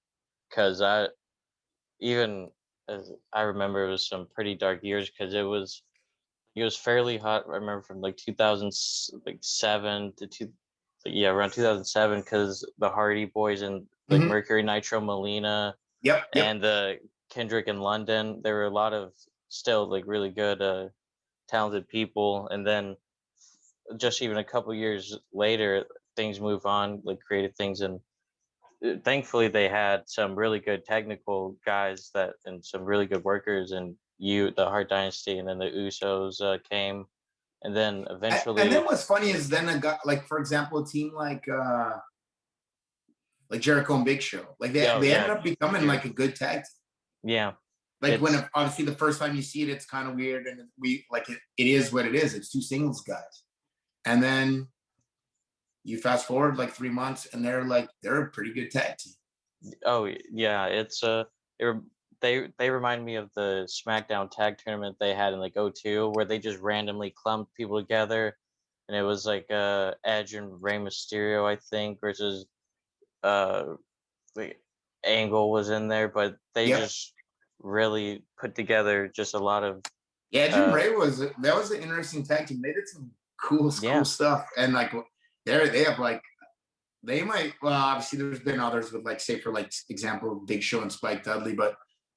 because I remember it was some pretty dark years, because it was fairly hot. I remember from like 2007 to around 2007, because the Hardy Boys and like Mercury, Nitro, Melina, and the Kendrick in London, there were a lot of still like really good talented people. And then just even a couple years later, things move on, like creative things, and thankfully they had some really good technical guys and some really good workers, and the Hart Dynasty, and then the Usos came, and then eventually. And then what's funny is then I got like, for example, a team like Jericho and Big Show, like they ended up becoming like a good tag team. Yeah. Like when obviously the first time you see it, it's kind of weird, and it is what it is. It's 2 singles guys, and then you fast forward like 3 months, and they're a pretty good tag team. Oh yeah, it's it, rem- they remind me of the SmackDown tag tournament they had in like '02, where they just randomly clumped people together, and it was like Edge and Rey Mysterio, I think, versus uh the Angle was in there, but they Yep. just really put together just a lot of Yeah, Edge and uh Ray that was an interesting tag team. They did some cool yeah. stuff, and like they have like they might. Well, obviously there's been others with like say for like example Big Show and Spike Dudley, but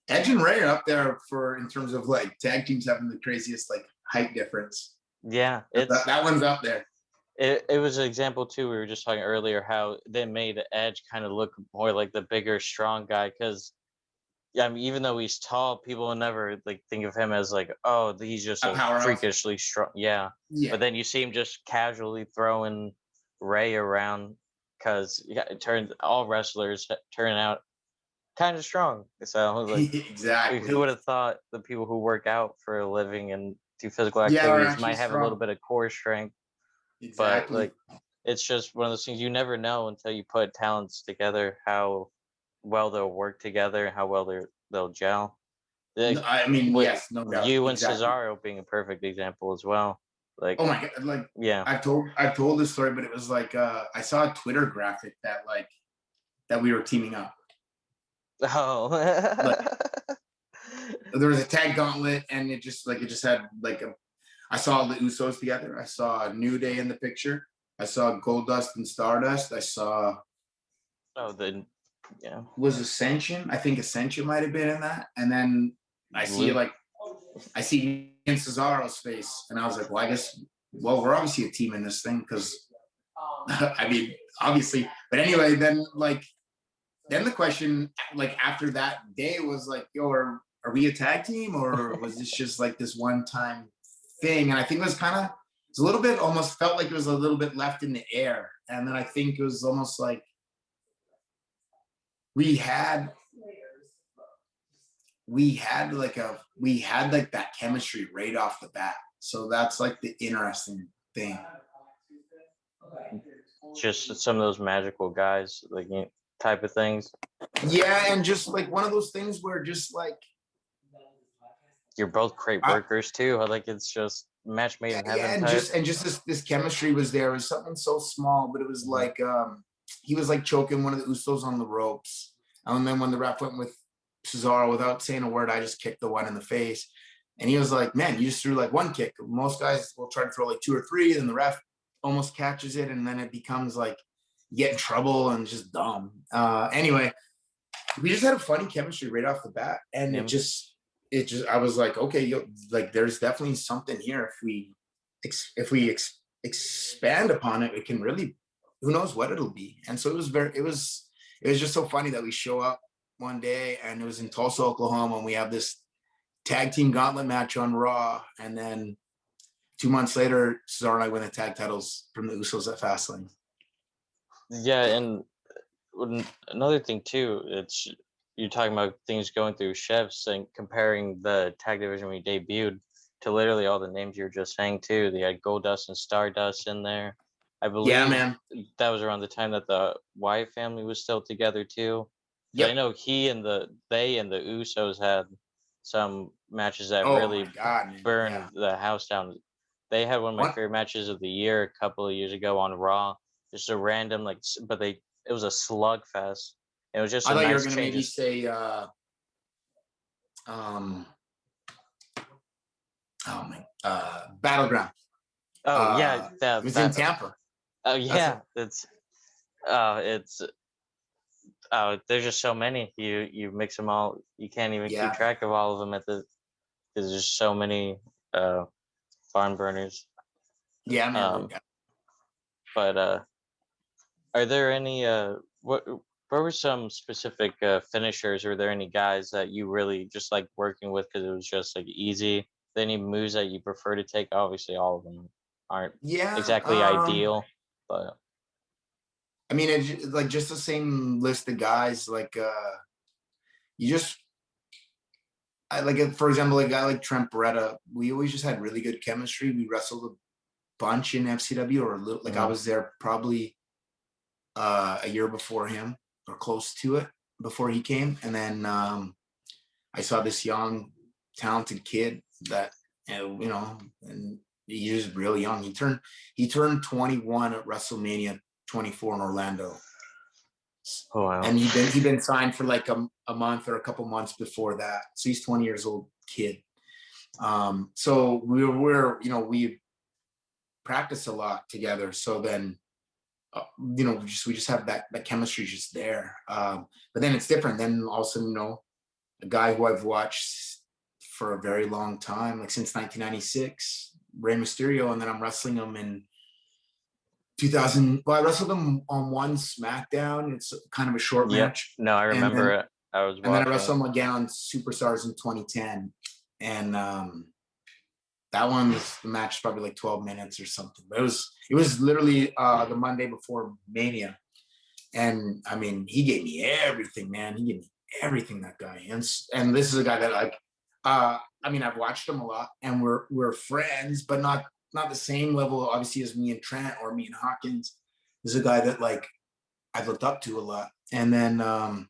Edge and Ray are up there for in terms of like tag teams having the craziest like height difference. Yeah, That one's up there. it was an example too. We were just talking earlier how they made Edge kind of look more like the bigger, strong guy. Because yeah, I mean, even though he's tall, people will never like think of him as like, oh, he's just A a powerhouse. freakishly strong. Yeah, Yeah. but then you see him just casually throwing Ray around because yeah, it turns all wrestlers turn out kind of strong. So like, who Exactly. would have thought the people who work out for a living and do physical Yeah, are activities actually might have a little strong. bit of core strength, but Exactly. like it's just one of those things you never know until you put talents together how well they'll work together, how well they'll gel. No, Like I mean, with yes, no doubt. you and Exactly. Cesaro being a perfect example as well. Like Oh my god! Like yeah. I've told this story, but it was like I saw a Twitter graphic that we were teaming up. Oh. Like there was a tag gauntlet, and it just had like I saw the Usos together. I saw New Day in the picture. I saw Goldust and Stardust. I saw Oh, then yeah. was Ascension. I think Ascension might have been in that. And then I see Luke. like I see in Cesaro's face, and I was like, well, I guess we're obviously a team in this thing because I mean, obviously. But anyway, then the question like after that day was like, yo, are we a tag team or was this just like this one time thing? And I think it was kind of it's a little bit almost felt like it was a little bit left in the air. And then I think it was almost like we had we had like that chemistry right off the bat. So that's like the interesting thing. Just some of those magical guys, like type of things. Yeah, and just like one of those things where just like You're both great I, workers too. Like it's just match made in yeah, heaven type. and just this chemistry was there. It was something so small, but it was Mhm. like he was like choking one of the Usos on the ropes. And then when the ref went with Cesaro without saying a word, I just kicked the one in the face. And he was like, man, you just threw like one kick. Most guys will try to throw like two or three, and the ref almost catches it, and then it becomes like you get in trouble and just dumb. Anyway, we just had a funny chemistry right off the bat, and Yeah. it just I was like, okay, like there's definitely something here. If we expand upon it, it can really, who knows what it'll be. And so it was just so funny that we show up one day and it was in Tulsa, Oklahoma, and we have this tag team gauntlet match on Raw, and then 2 months later, Cesaro and I win the tag titles from the Usos at Fastlane. Yeah, and another thing too, it's you're talking about things going through chefs and comparing the tag division when we debuted to literally all the names you were just saying too. They had Goldust and Stardust in there. I Yeah, believe man. that was around the time that the Wyatt family was still together too. Because I Yep. know they and the Usos had some matches that Oh my really God, man. Yeah. burned the house down. They had one of my One, favorite matches of the year a couple of years ago on Raw. Just a random but it was a slugfest. It was just I a thought you were nice gonna change. maybe say um oh my Battleground. Oh yeah, It was in Tampa. oh That's it. yeah, it's there's just so many. You mix them all. You can't even keep Yeah. track of all of them at the. There's just so many uh barn burners. Yeah, man. Um, but are there any what were some specific finishers? Were there any guys that you really just like working with because it was just like easy? Any moves that you prefer to take? Obviously, all of them aren't Yeah. exactly ideal, but I mean, it's like just the same list of guys. Like you just I like for example, a guy like Trent Beretta, we always just had really good chemistry. We wrestled bunch in FCW, or a little, like I was there probably a year before him or close to it before he came. And then I saw this young, talented kid that, you know, and he was real young. He turned 21 at WrestleMania 24 in Orlando. Oh, wow. And he'd been signed for like a month or a couple months before that. So he's 20 years old kid. So we're you know, we practice a lot together. So then, you know, we just have that chemistry just there. But then it's different. Then all of a sudden, you know, a guy who I've watched for a very long time, like since 1996, Rey Mysterio, and then I'm wrestling him in 2000. Well, I wrestled him on one SmackDown. It's kind of a short match. No, I remember it. I was watching. And then I wrestled him again on Superstars in 2010. And that one was, the match probably like 12 minutes or something. But it was literally the Monday before Mania. And I mean, he gave me everything, man. He gave me everything, that guy. And this is a guy that, like, I mean, I've watched him a lot, and we're friends, but not the same level, obviously, as me and Trent or me and Hawkins. This is a guy that, like, I've looked up to a lot. And then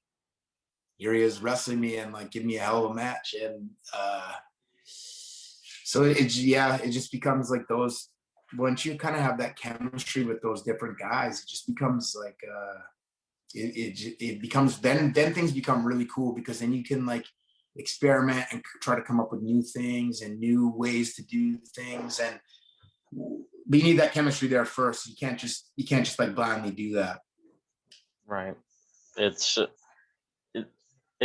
here he is wrestling me and like give me a hell of a match. And so it just becomes like those, once you kind of have that chemistry with those different guys, it just becomes like it becomes, then things become really cool, because then you can like experiment and try to come up with new things and new ways to do things. And but you need that chemistry there first. You can't just like blindly do that. Right. It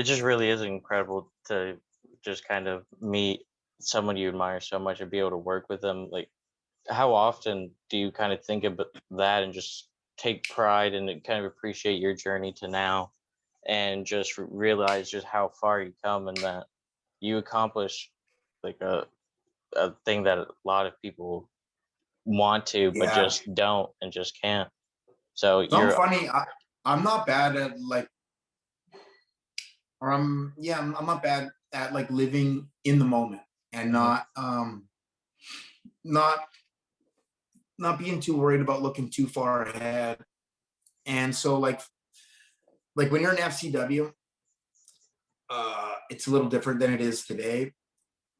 just really is incredible to just kind of meet someone you admire so much and be able to work with them. Like, how often do you kind of think about that and just take pride and kind of appreciate your journey to now, and just realize just how far you come, and that you accomplish like a thing that a lot of people want to, but just don't and just can't. So you're funny. I'm not bad at like, or I'm not bad at like living in the moment and not being too worried about looking too far ahead. And so like when you're in FCW, it's a little different than it is today.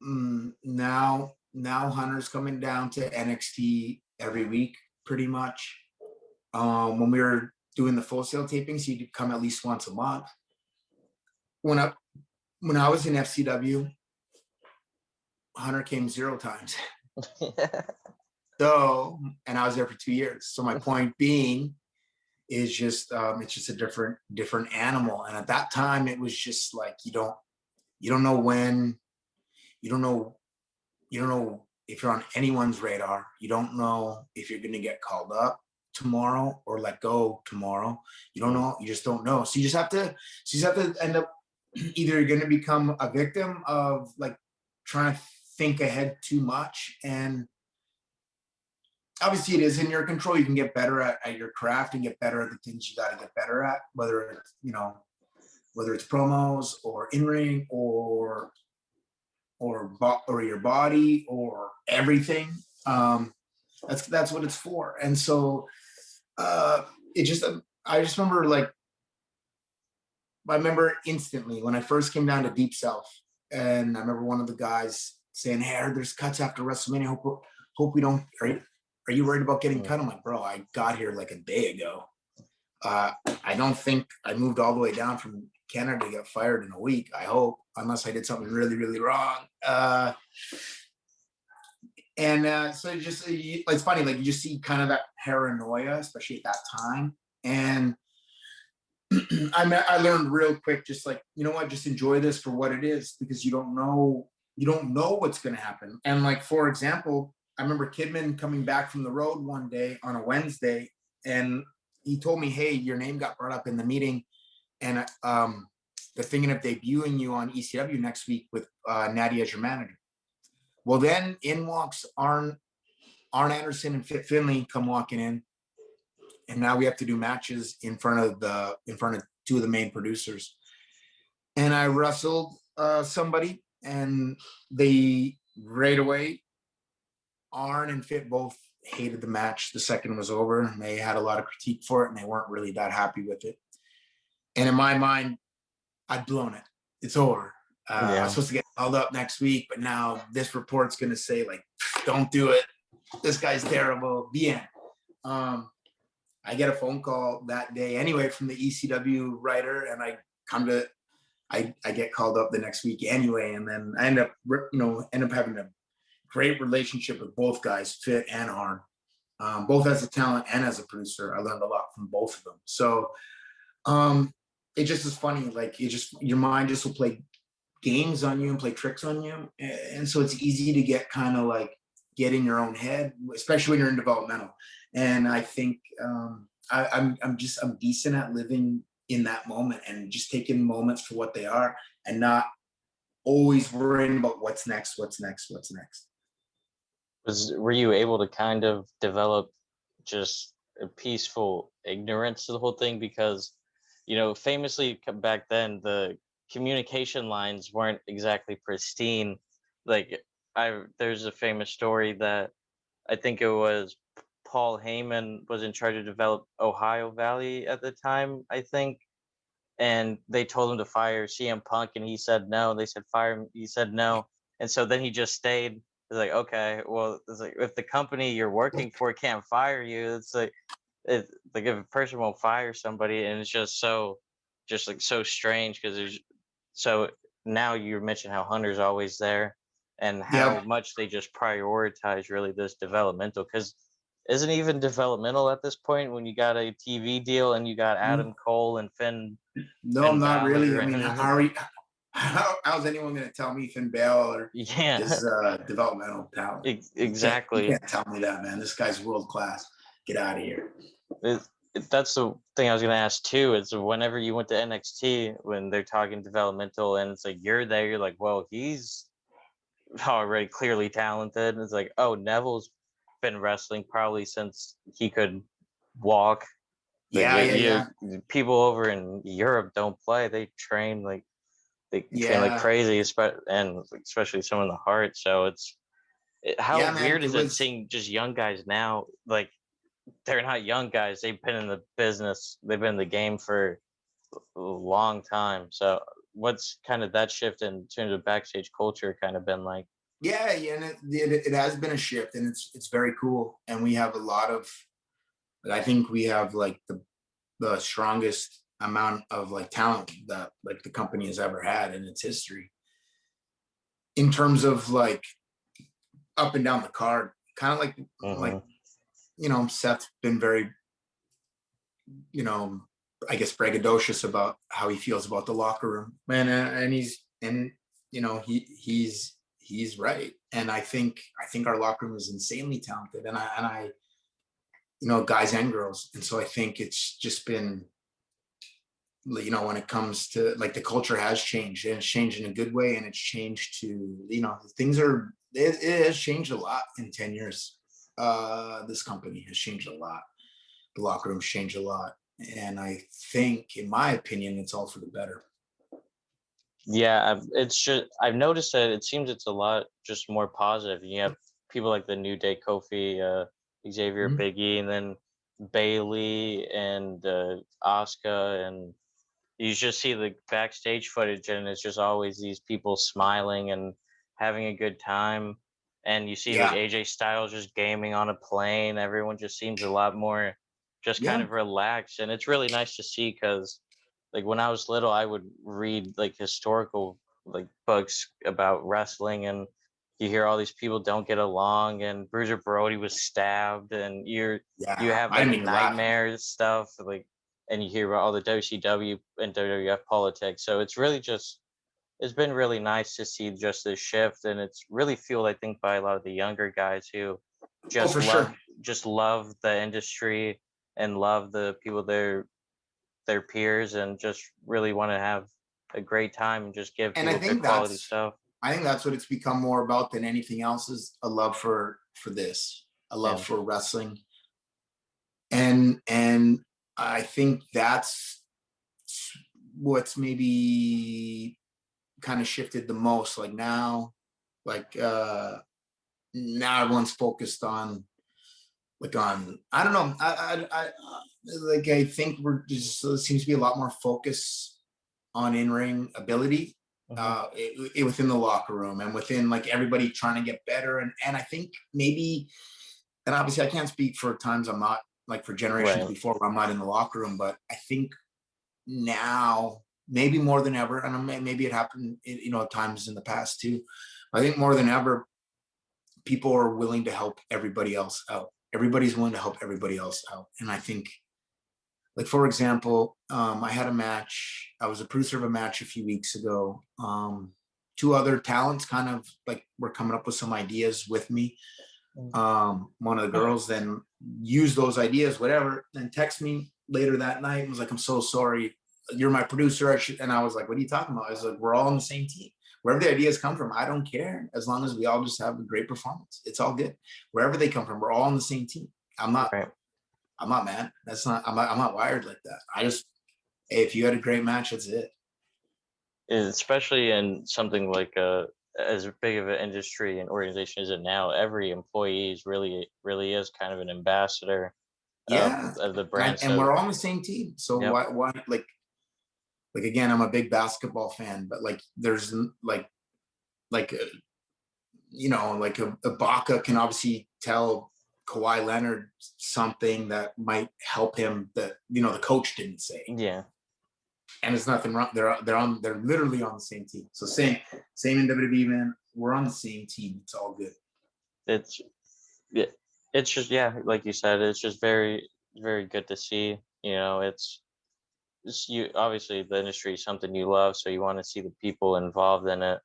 Now Hunter's coming down to NXT every week, pretty much. When we were doing the Full Sail tapings, he'd come at least once a month. When I was in FCW, Hunter came 0 times. So, and I was there for 2 years. So my point being is just it's just a different animal. And at that time, it was just like you don't know when, you don't know if you're on anyone's radar. You don't know if you're going to get called up tomorrow or let go tomorrow. You don't know. You just don't know. So you just have to end up, either you're going to become a victim of like trying to think ahead too much, and obviously it is in your control. You can get better at your craft and get better at the things you got to get better at, whether it's promos or in-ring or your body or everything. That's what it's for. And so I just remember I remember instantly when I first came down to Deep South, and I remember one of the guys saying, "Hey, there's cuts after WrestleMania. Hope we don't. Are you worried about getting cut?" I'm like, "Bro, I got here like a day ago. I don't think I moved all the way down from Canada to get fired in a week. I hope, unless I did something really, really wrong." So it's funny, like you just see kind of that paranoia, especially at that time. And I learned real quick, just like, you know what, just enjoy this for what it is, because you don't know what's going to happen. And like, for example, I remember Kidman coming back from the road one day on a Wednesday, and he told me, "Hey, your name got brought up in the meeting, and they're thinking of debuting you on ECW next week with Natty as your manager." Well, then in walks Arn Anderson and Fit Finley come walking in, and now we have to do matches in front of 2 of the main producers. And I wrestled somebody, and they right away, Arn and Fit both hated the match the second it was over, and they had a lot of critique for it, and they weren't really that happy with it. And in my mind, I'd blown it. It's over. I was supposed to get held up next week, but now this report's going to say, like, don't do it. This guy's terrible. The end. I get a phone call that day anyway from the ECW writer, and I get called up the next week anyway. And then I end up having a great relationship with both guys, Fit and Arn, both as a talent and as a producer. I learned a lot from both of them. So it just is funny. Like, your mind just will play games on you and play tricks on you. And so it's easy to get in your own head, especially when you're in developmental. And I think I'm decent at living in that moment and just taking moments for what they are and not always worrying about what's next. Were you able to kind of develop just a peaceful ignorance to the whole thing? Because, famously back then, the communication lines weren't exactly pristine. Like, there's a famous story that I think it was Paul Heyman was in charge of develop Ohio Valley at the time, I think. And they told him to fire CM Punk, and he said no. They said fire him. He said no. And so then he just stayed. It's like, okay, well, it's like, if the company you're working for can't fire you, it's like if a person won't fire somebody, and it's just so strange, because there's so now you mentioned how Hunter's always there, and how much they just prioritize really this developmental, because isn't even developmental at this point when you got a TV deal and you got Adam Cole and Finn. No, not really. I mean, how's anyone going to tell me Finn Balor is developmental talent? Exactly. You can't tell me that, man. This guy's world class. Get out of here. That's the thing I was going to ask too, is whenever you went to NXT, when they're talking developmental and it's like you're there, you're like, well, he's already clearly talented. And it's like, oh, Neville's been wrestling probably since he could walk. People over in Europe don't play. They train like crazy, and especially some in the heart. So how weird is it seeing just young guys now? Like, they're not young guys. They've been in the business. They've been in the game for a long time. So what's kind of that shift in terms of backstage culture kind of been like? Yeah, and it has been a shift, and it's very cool. And we have a lot of, I think we have like the strongest amount of like talent that like the company has ever had in its history. In terms of like up and down the card, kind of like Seth's been very, I guess braggadocious about how he feels about the locker room, man, and he's right. And I think our locker room is insanely talented, and I guys and girls. And so I think it's just been, when it comes to like the culture has changed, and it's changed in a good way, and it's changed to, it has changed a lot in 10 years. This company has changed a lot. The locker room's changed a lot. And I think, in my opinion, it's all for the better. Yeah, I've noticed that it seems it's a lot just more positive. You have people like the New Day, Kofi, Xavier, Big E, and then Bailey and Asuka, and you just see the backstage footage, and it's just always these people smiling and having a good time. And you see like AJ Styles just gaming on a plane. Everyone just seems a lot more just kind of relaxed, and it's really nice to see, because like when I was little, I would read like historical like books about wrestling, and you hear all these people don't get along, and Bruiser Brody was stabbed, and you have like nightmare stuff, like, and you hear about all the WCW and WWF politics. So it's been really nice to see just this shift, and it's really fueled, I think, by a lot of the younger guys who just love the industry and love the people their peers, and just really want to have a great time and just give people good quality stuff. I think that's what it's become more about than anything else, is a love for this, a love for wrestling. And I think that's what's maybe kind of shifted the most. Like now everyone's focused on like on, I don't know. Like I think we're just, so it seems to be a lot more focus on in-ring ability Mhm. within the locker room and within like everybody trying to get better. And I think maybe, and obviously I can't speak for times I'm not, like for generations Right. before where I'm not in the locker room, but I think now maybe more than ever, and maybe it happened, at times in the past too. I think more than ever, people are willing to help everybody else out. Everybody's willing to help everybody else out, and I think, like for example, I had a match. I was a producer of a match a few weeks ago. Two other talents kind of like were coming up with some ideas with me. Mm. One of the girls then used those ideas, whatever, then text me later that night and was like, "I'm so sorry. You're my producer." And I was like, "What are you talking about?" I was like, "We're all on the same team. Wherever the ideas come from, I don't care. As long as we all just have a great performance, it's all good. Wherever they come from, we're all on the same team. I'm not, Right. I'm not mad. That's not, I'm not wired like that. I just, hey, if you had a great match, that's it." Especially in something like as big of an industry and organization as it now, every employee is really is kind of an ambassador Yeah. of the And, brand. and So we're all on the same team. So yep. why, like again, I'm a big basketball fan, but like there's like like a Ibaka can obviously tell Kawhi Leonard something that might help him that the coach didn't say, Yeah. and there's nothing wrong. They're literally on the same team. So same in WWE, man. We're on the same team. It's all good. It's yeah, it's just, yeah, like you said, it's just very good to see. It's you, obviously the industry is something you love, so you want to see the people involved in it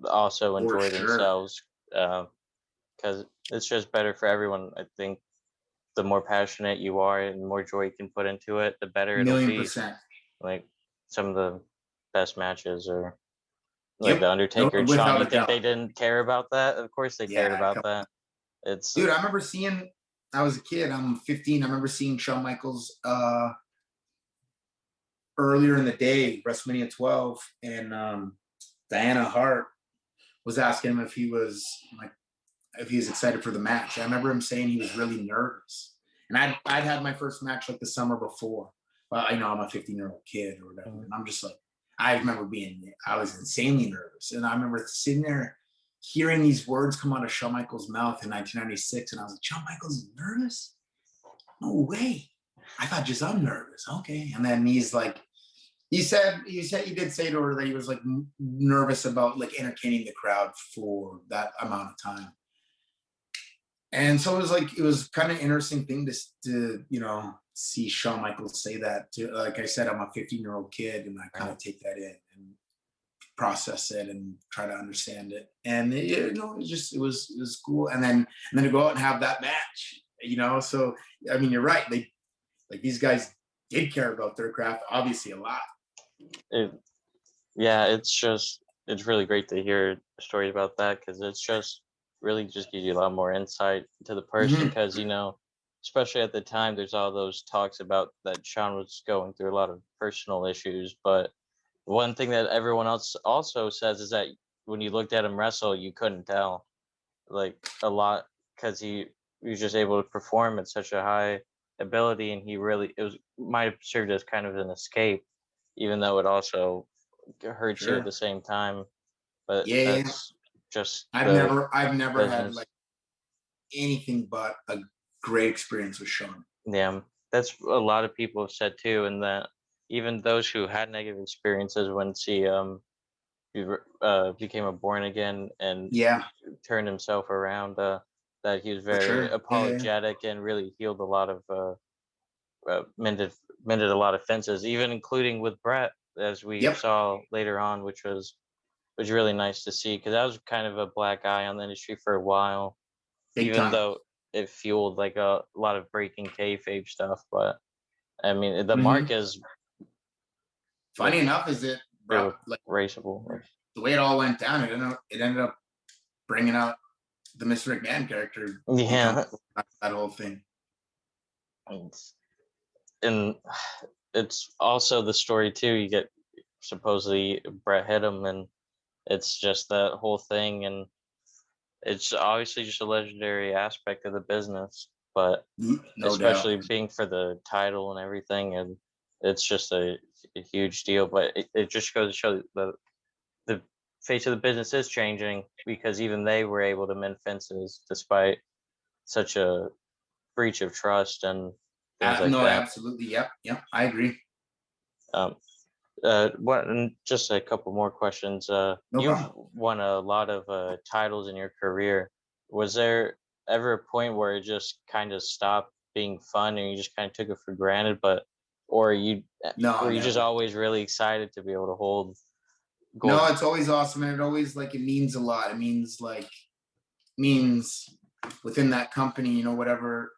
also For enjoy sure. themselves, because it's just better for everyone. I think the more passionate you are and the more joy you can put into it, the better it'll Million be. percent. Like some of the best matches are like the Yep. No, Undertaker and Shawn. without You a think doubt. they didn't care about that? Of course they cared Yeah. about that. It's Dude, I remember seeing, I was a kid, I'm 15. I remember seeing Shawn Michaels earlier in the day, WrestleMania 12, and Diana Hart was asking him if he was excited for the match. I remember him saying he was really nervous. And I'd had my first match like the summer before. Well, I know I'm a 15-year-old kid or whatever. And I'm just like, I remember I was insanely nervous. And I remember sitting there hearing these words come out of Shawn Michaels' mouth in 1996. And I was like, Shawn Michaels is nervous? No way. I thought just I'm nervous. Okay. And then he's like, he did say to her that he was like nervous about like entertaining the crowd for that amount of time. And so it was kind of interesting thing to see Shawn Michaels say that. To, like I said, I'm a 15-year-old kid, and I kind of take that in and process it and try to understand it. And it was cool. And then to go out and have that match, So I mean, you're right. These guys did care about their craft, obviously a lot. it, yeah, it's really great to hear stories about that because it's just really just gives you a lot more insight to the person Mm-hmm. because especially at the time there's all those talks about that Sean was going through a lot of personal issues, but one thing that everyone else also says is that when you looked at him wrestle you couldn't tell like a lot because he was just able to perform at such a high ability, and he really it was might have served as kind of an escape even though it also hurts you at Sure. the same time, but Yeah, yeah. that's just I've the never I've never had like business. anything but a great experience with Sean. Yeah, that's a lot of people have said too, and that even those who had negative experiences once he became a born again and Yeah, turned himself around, that he was for very sure. Yeah, yeah. apologetic and really healed a lot of mended a lot of fences, even including with Brett, as we Yep, saw later on, which was really nice to see because that was kind of a black eye on the industry for a while, big even time. though it fueled like a lot of breaking kayfabe stuff. But I mean, the mark Hmm. is like Funny enough, is it brought like erasable. Like, the way it all went down? It ended up bringing out the Mr. McMahon character, become yeah, that whole thing. it's, and it's also the story too. You get supposedly Brett hit him, and it's just that whole thing, and it's obviously just a legendary aspect of the business. but No doubt. especially being for the title and everything, and it's just a huge deal. But it just goes to show that the face of the business is changing, because even they were able to mend fences despite such a breach of trust and things like No, that. absolutely. Yep. Yep. I agree. Um, what? And just a couple more questions. No You've problem. won a lot of titles in your career. Was there ever a point where it just kind of stopped being fun and you just kind of took it for granted? But or you No, were you just never. always really excited to be able to hold No, gold? it's always awesome, and it always like it means a lot. It means means within that company, whatever,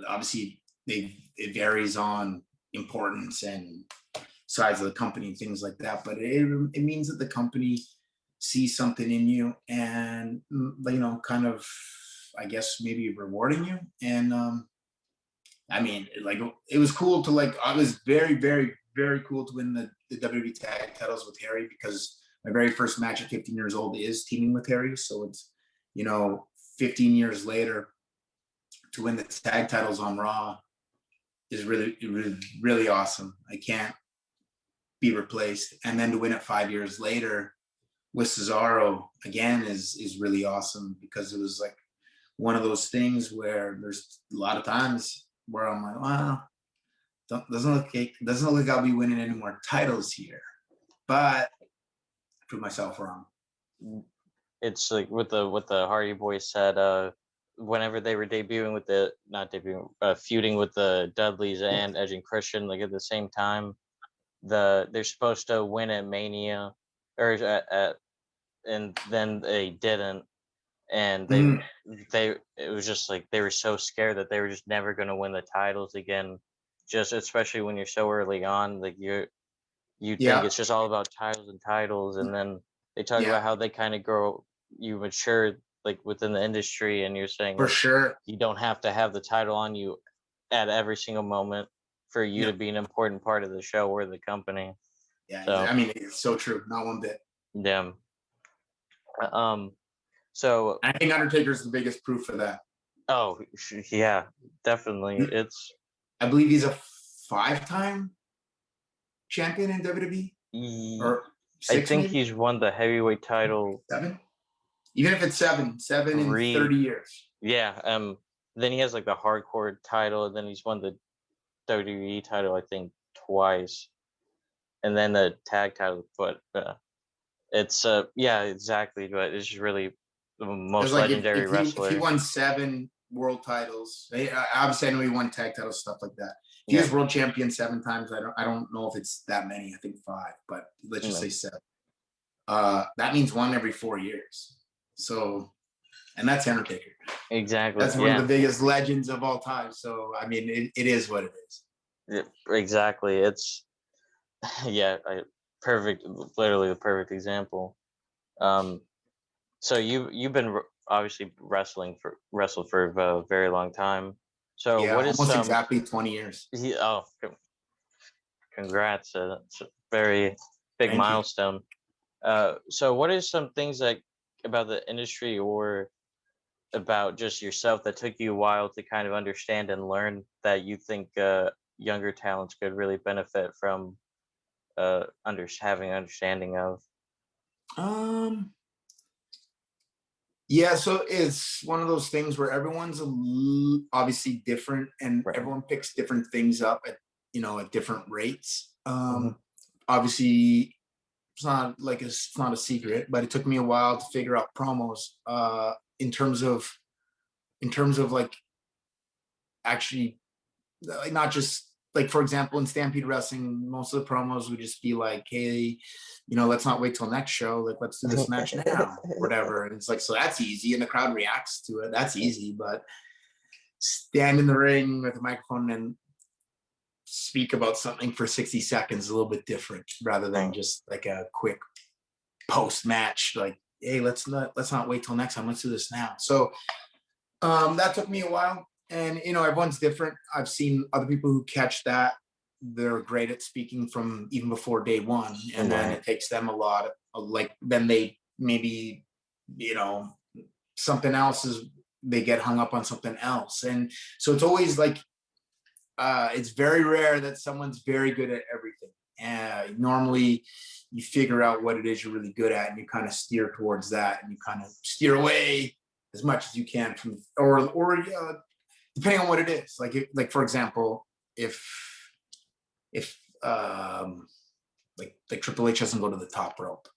obviously it varies on importance and size of the company and things like that. But it means that the company sees something in you and kind of, I guess, maybe rewarding you. And I mean, like, it was cool to, like, I was very, very, very cool to win the WWE tag titles with Harry, because my very first match at 15 years old is teaming with Harry. So it's, 15 years later to win the tag titles on Raw is really, really, really awesome. I can't be replaced. And then to win it 5 years later with Cesaro again is really awesome, because it was like one of those things where there's a lot of times where I'm like, wow, doesn't look like I'll be winning any more titles here, but I proved myself wrong. It's like what the Hardy Boys said. Whenever they were debuting with the not debuting, feuding with the Dudleys and Edge and Christian, like at the same time, they're supposed to win at Mania, or and then they didn't, and Mhm. they it was just like they were so scared that they were just never going to win the titles again. Just especially when you're so early on, like you think Yeah, it's just all about titles, and then they talk yeah, about how they kind of grow, you mature like within the industry, and you're saying for like sure. you don't have to have the title on you at every single moment for you Yeah, to be an important part of the show or the company. yeah. I So mean, it's so true. Not one bit. yeah. Um. So I think Undertaker's the biggest proof of that. oh yeah, definitely. It's I believe he's a 5-time champion in WWE, he, or I six, think maybe he's won the heavyweight title 7. Even if it's seven in three. 30 years. Yeah. Then he has like the hardcore title, and then he's won the WWE title, I think, twice, and then the tag title. But it's yeah, exactly. But it's just really the Because most like legendary if he wrestler. won 7 world titles, obviously I know he won tag titles, stuff like that. If he Yeah, was world champion 7 times, I don't know if it's that many. I think 5, but let's just yeah, say 7. That means 1 every 4 years. So, and that's Undertaker. exactly. That's one of the Yeah, biggest legends of all time. So I mean, it is what it is. yeah, exactly. It's yeah, perfect. Literally the perfect example. Um, so you've been obviously wrestled for a very long time. So Yeah, what is almost some? exactly 20 years. Oh, congrats! It's a very big Thank you. milestone. So what is some things that about the industry or about just yourself that took you a while to kind of understand and learn that you think younger talents could really benefit from having understanding of? Um, Yeah, so it's one of those things where everyone's obviously different, and Right. everyone picks different things up at different rates. Hmm. Obviously, it's not a secret, but it took me a while to figure out promos. In terms of like actually, like, not just like, for example, in Stampede Wrestling, most of the promos would just be like, hey, let's not wait till next show, like, let's do this match now, whatever. And it's like, so that's easy, and the crowd reacts to it, that's easy. But stand in the ring with a microphone and speak about something for 60 seconds is a little bit different, rather than Right. just like a quick post match, like, hey, let's not wait till next time, let's do this now. So that took me a while, and everyone's different. I've seen other people who catch that. They're great at speaking from even before day one, and then Right. it takes them a lot. Like, then they maybe, you know something else is they get hung up on something else. And so it's always like, it's very rare that someone's very good at everything. Normally you figure out what it is you're really good at and you kind of steer towards that, and you kind of steer away as much as you can from, or depending on what it is. Like for example, if like Triple H doesn't go to the top rope,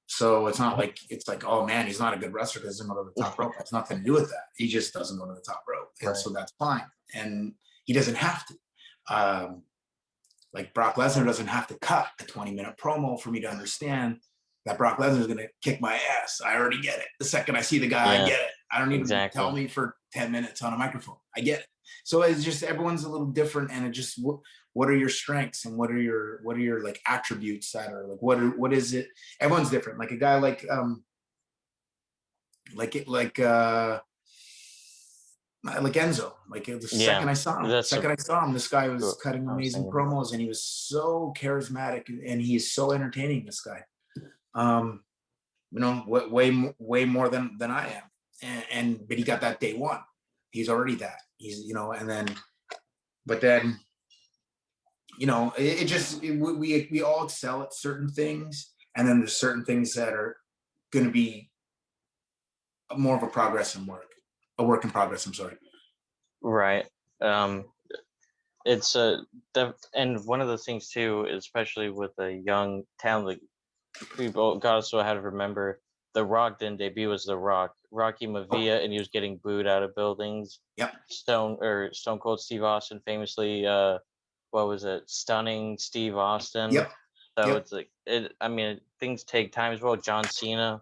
so it's not like oh man, he's not a good wrestler because he doesn't go to the top rope. It's nothing to do with that. He just doesn't go to the top rope, and so that's fine. And he doesn't have to. Like Brock Lesnar doesn't have to cut a 20-minute promo for me to understand that Brock Lesnar is going to kick my ass. I already get it. The second I see the guy, I get it. I don't need to tell me for 10 minutes on a microphone. I get it. So it's just, everyone's a little different, and it just, what are your strengths and what are your like attributes that are like, what is it? Everyone's different. Like a guy like Enzo, like the second I saw him, this guy was cutting amazing promos, and he was so charismatic, and he is so entertaining. This guy, way more than I am, but he got that day one. He's already that. He's but then we all excel at certain things, and then there's certain things that are going to be more of a work in progress. I'm sorry. Right. It's and one of the things too, especially with a young talent, people got also had to remember The Rock didn't debut as The Rock. Rocky Maivia, and he was getting booed out of buildings. Yep. Stone Cold Steve Austin famously, what was it? Stunning Steve Austin. Yep. So it's like I mean, things take time as well. John Cena,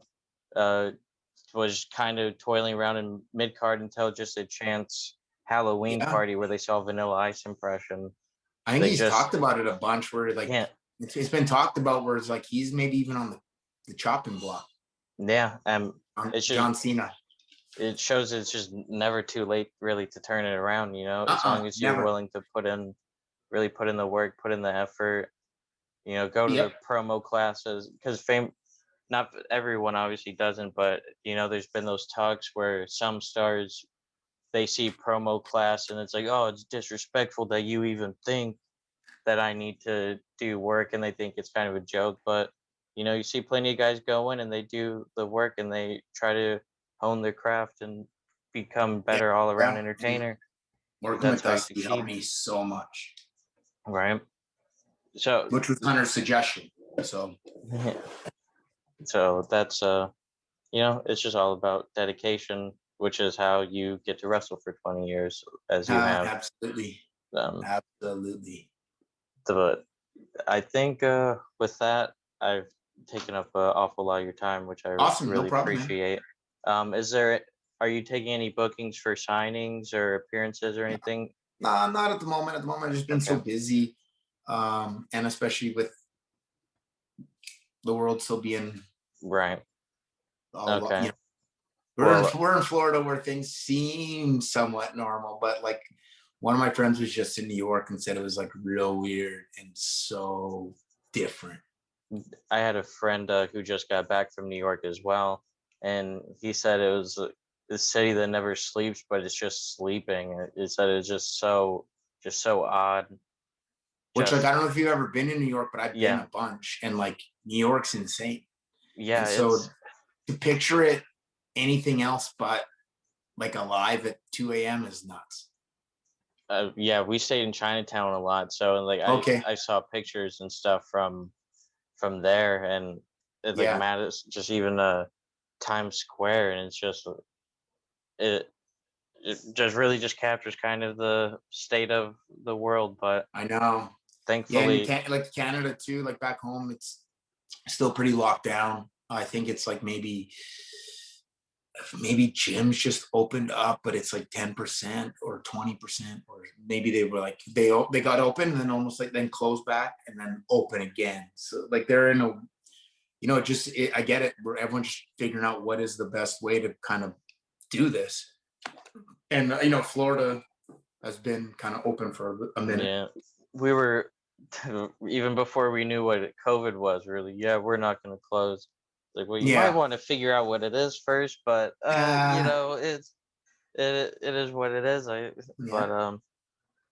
was kind of toiling around in mid card until just a chance Halloween party where they saw Vanilla Ice impression. I think he's talked about it a bunch where it's been talked about where it's like he's maybe even on the chopping block. Yeah, it's John Cena. It shows it's just never too late really to turn it around, as long as you're willing to put in the work, put in the effort, go to the promo classes, because not everyone obviously doesn't, but there's been those talks where some stars, they see promo class and it's like, oh, it's disrespectful that you even think that I need to do work, and they think it's kind of a joke. But you see plenty of guys go in and they do the work and they try to hone their craft and become better all around entertainer. Working with us, he helped me so much. Right. So which was Hunter's suggestion. So that's it's just all about dedication, which is how you get to wrestle for 20 years as you have. Absolutely. Absolutely. But I think with that, I've taken up an awful lot of your time, which I really appreciate. Are you taking any bookings for signings or appearances or anything? No, not at the moment. At the moment, I've just been so busy, and especially with the world still being right. Okay. We're in Florida where things seem somewhat normal, but like one of my friends was just in New York and said it was like real weird and so different. I had a friend who just got back from New York as well, and he said it was the city that never sleeps, but it's just sleeping. It said it's just so odd. Which like I don't know if you've ever been in New York, but I've been a bunch, and like New York's insane. Yeah. And so to picture it anything else but like alive at 2 a.m. is nuts. We stayed in Chinatown a lot, so like I saw pictures and stuff from there, and it's like Madison, just even Times Square, and it's just it just really just captures kind of the state of the world. But I know, thankfully, like Canada too, like back home, it's still pretty locked down. I think it's like maybe gyms just opened up, but it's like 10% or 20%, or maybe they were like they got open and then almost like then closed back and then open again. So like they're in a, I get it, where everyone's just figuring out what is the best way to kind of do this. And Florida has been kind of open for a minute. Yeah, we were even before we knew what COVID was. Really, we're not going to close. Like, well, you might want to figure out what it is first, but it's it is what it is. Yeah.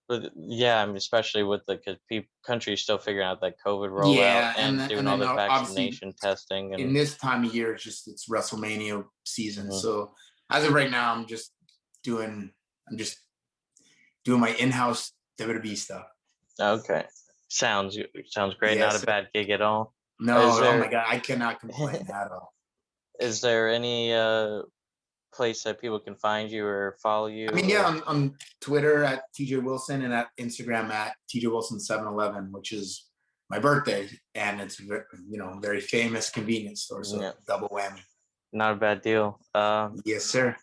But yeah, I mean, especially with the because country's still figuring out that COVID rollout Yeah, and and doing all then the obviously vaccination testing in and this time of year, it's WrestleMania season. mhm. So as of right now, doing I'm just doing my in-house WWE stuff. Okay, sounds great. Not a Yes. bad gig at all. Is No, oh my there God, I cannot complain at all. is there any place that people can find you or follow I you mean, yeah, or on Twitter at TJ Wilson and at Instagram at TJ Wilson 711, which is my birthday, and it's very famous convenience store, so yeah, double whammy. not a bad deal. Yes, sir.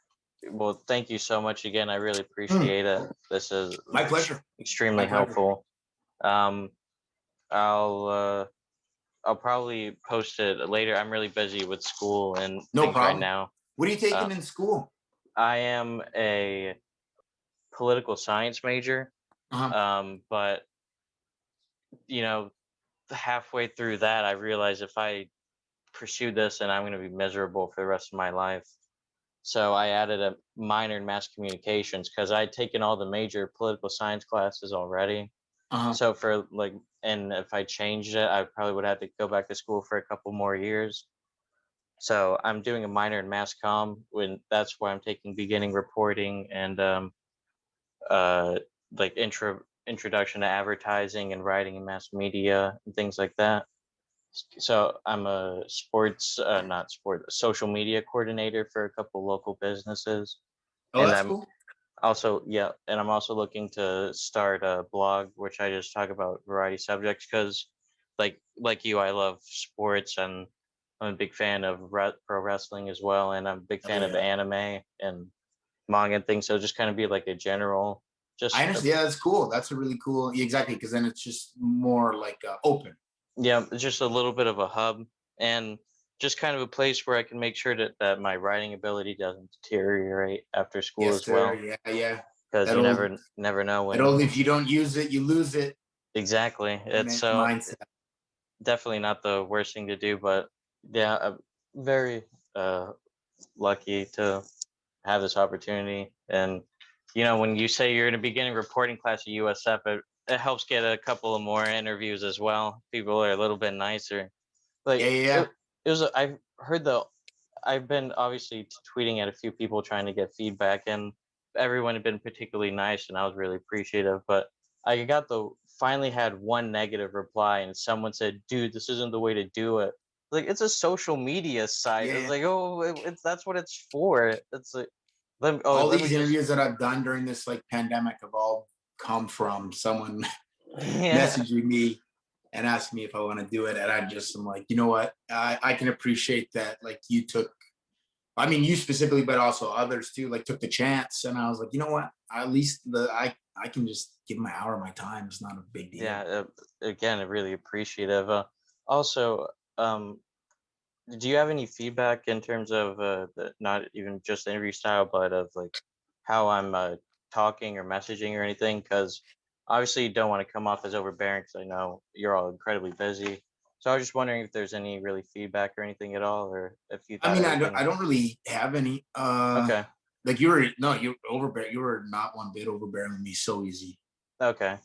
Well, thank you so much again. I really Mm, appreciate it. This is my pleasure. My extremely pleasure. helpful. Um, I'll I'll probably post it later. I'm really busy with school and No things right problem. now. What are you Uh, taking in school? I am a political science major, Uh-huh. but you know, halfway through that, I realized if I pursue this, and I'm going to be miserable for the rest of my life. So I added a minor in mass communications because I'd taken all the major political science classes already. Uh-huh. So for like, and if I changed it, I probably would have to go back to school for a couple more years. So I'm doing a minor in mass comm when that's why I'm taking beginning reporting and uh like introduction to advertising and writing in mass media and things like that. So I'm a sports not sport social media coordinator for a couple local businesses. Oh, And that's I'm cool. also yeah, and I'm also looking to start a blog which I just talk about variety subjects because like you, I love sports and I'm a big fan of pro wrestling as well, and I'm a big Oh fan of yeah. anime and manga and things. So just kind of be like a general, I just understand. Yeah, that's cool. That's a really cool. Yeah, exactly, because then it's just more like open. yeah, just a little bit of a hub and just kind of a place where I can make sure that my writing ability doesn't deteriorate after school Yes, as sir. well. Yeah, yeah. Because That you old, never know that when old. If you don't use it, you lose it. exactly. It's so Mindset. definitely not the worst thing to do, but yeah, I'm very uh, lucky to have this opportunity. And when you say you're in a beginning reporting class at USF, it helps get a couple of more interviews as well. People are a little bit nicer. Yeah, Like yeah, it, yeah. it was. I've heard I've been obviously tweeting at a few people trying to get feedback, and everyone had been particularly nice, and I was really appreciative. But I finally had one negative reply, and someone said, "Dude, this isn't the way to do it." Like it's a social media site. It's Yeah. like, oh, it's that's what it's for. It's like, All let me these just interviews that I've done during this like pandemic have all come from someone yeah, messaging me and asking me if I want to do it, and I just am like, you know what, I can appreciate that. Like you took, I mean, you specifically, but also others too, like took the chance, and I was like, you know what, at least I can just give my hour of my time. It's not a big deal. yeah. Again, I really appreciative. Also, um, do you have any feedback in terms of not even just interview style, but of like how I'm talking or messaging or anything? Because obviously, you don't want to come off as overbearing. Because I know you're all incredibly busy. So I was just wondering if there's any really feedback or anything at all, or if you I thought mean, everything. I don't really have any. Okay. Like you were no, you overbear. You were not one bit overbearing with me. So easy. Okay.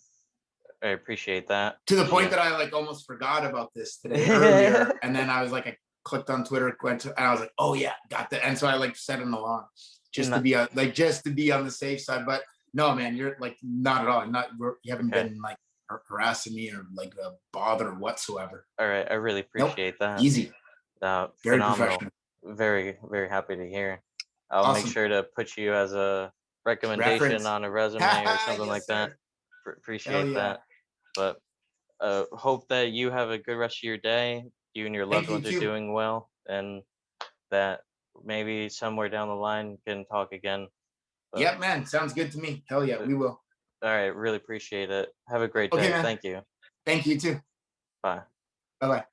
I appreciate that. To the point Yeah. that I like almost forgot about this today earlier, and then I was like, I clicked on Twitter, and I was like, oh yeah, got that, and so I like set an alarm just to No- be just to be on the safe side. But no, man, you're like not at all. You haven't okay. been like harassing me or like a bother whatsoever. All right. I really Nope, appreciate that. easy, very Phenomenal. professional, Very, very happy to hear. I'll make awesome sure to put you as a recommendation reference. on a resume or something Yes, like that. sir. Hell Appreciate yeah. that. But hope that you have a good rest of your day. You and your loved Thank you ones are too. doing well, and that maybe somewhere down the line can talk again. But Yep, man. Sounds good to me. Hell yeah, uh, we will. all right, really appreciate it. Have a great Okay, day. man. Thank you. Thank you too. Bye. Bye bye.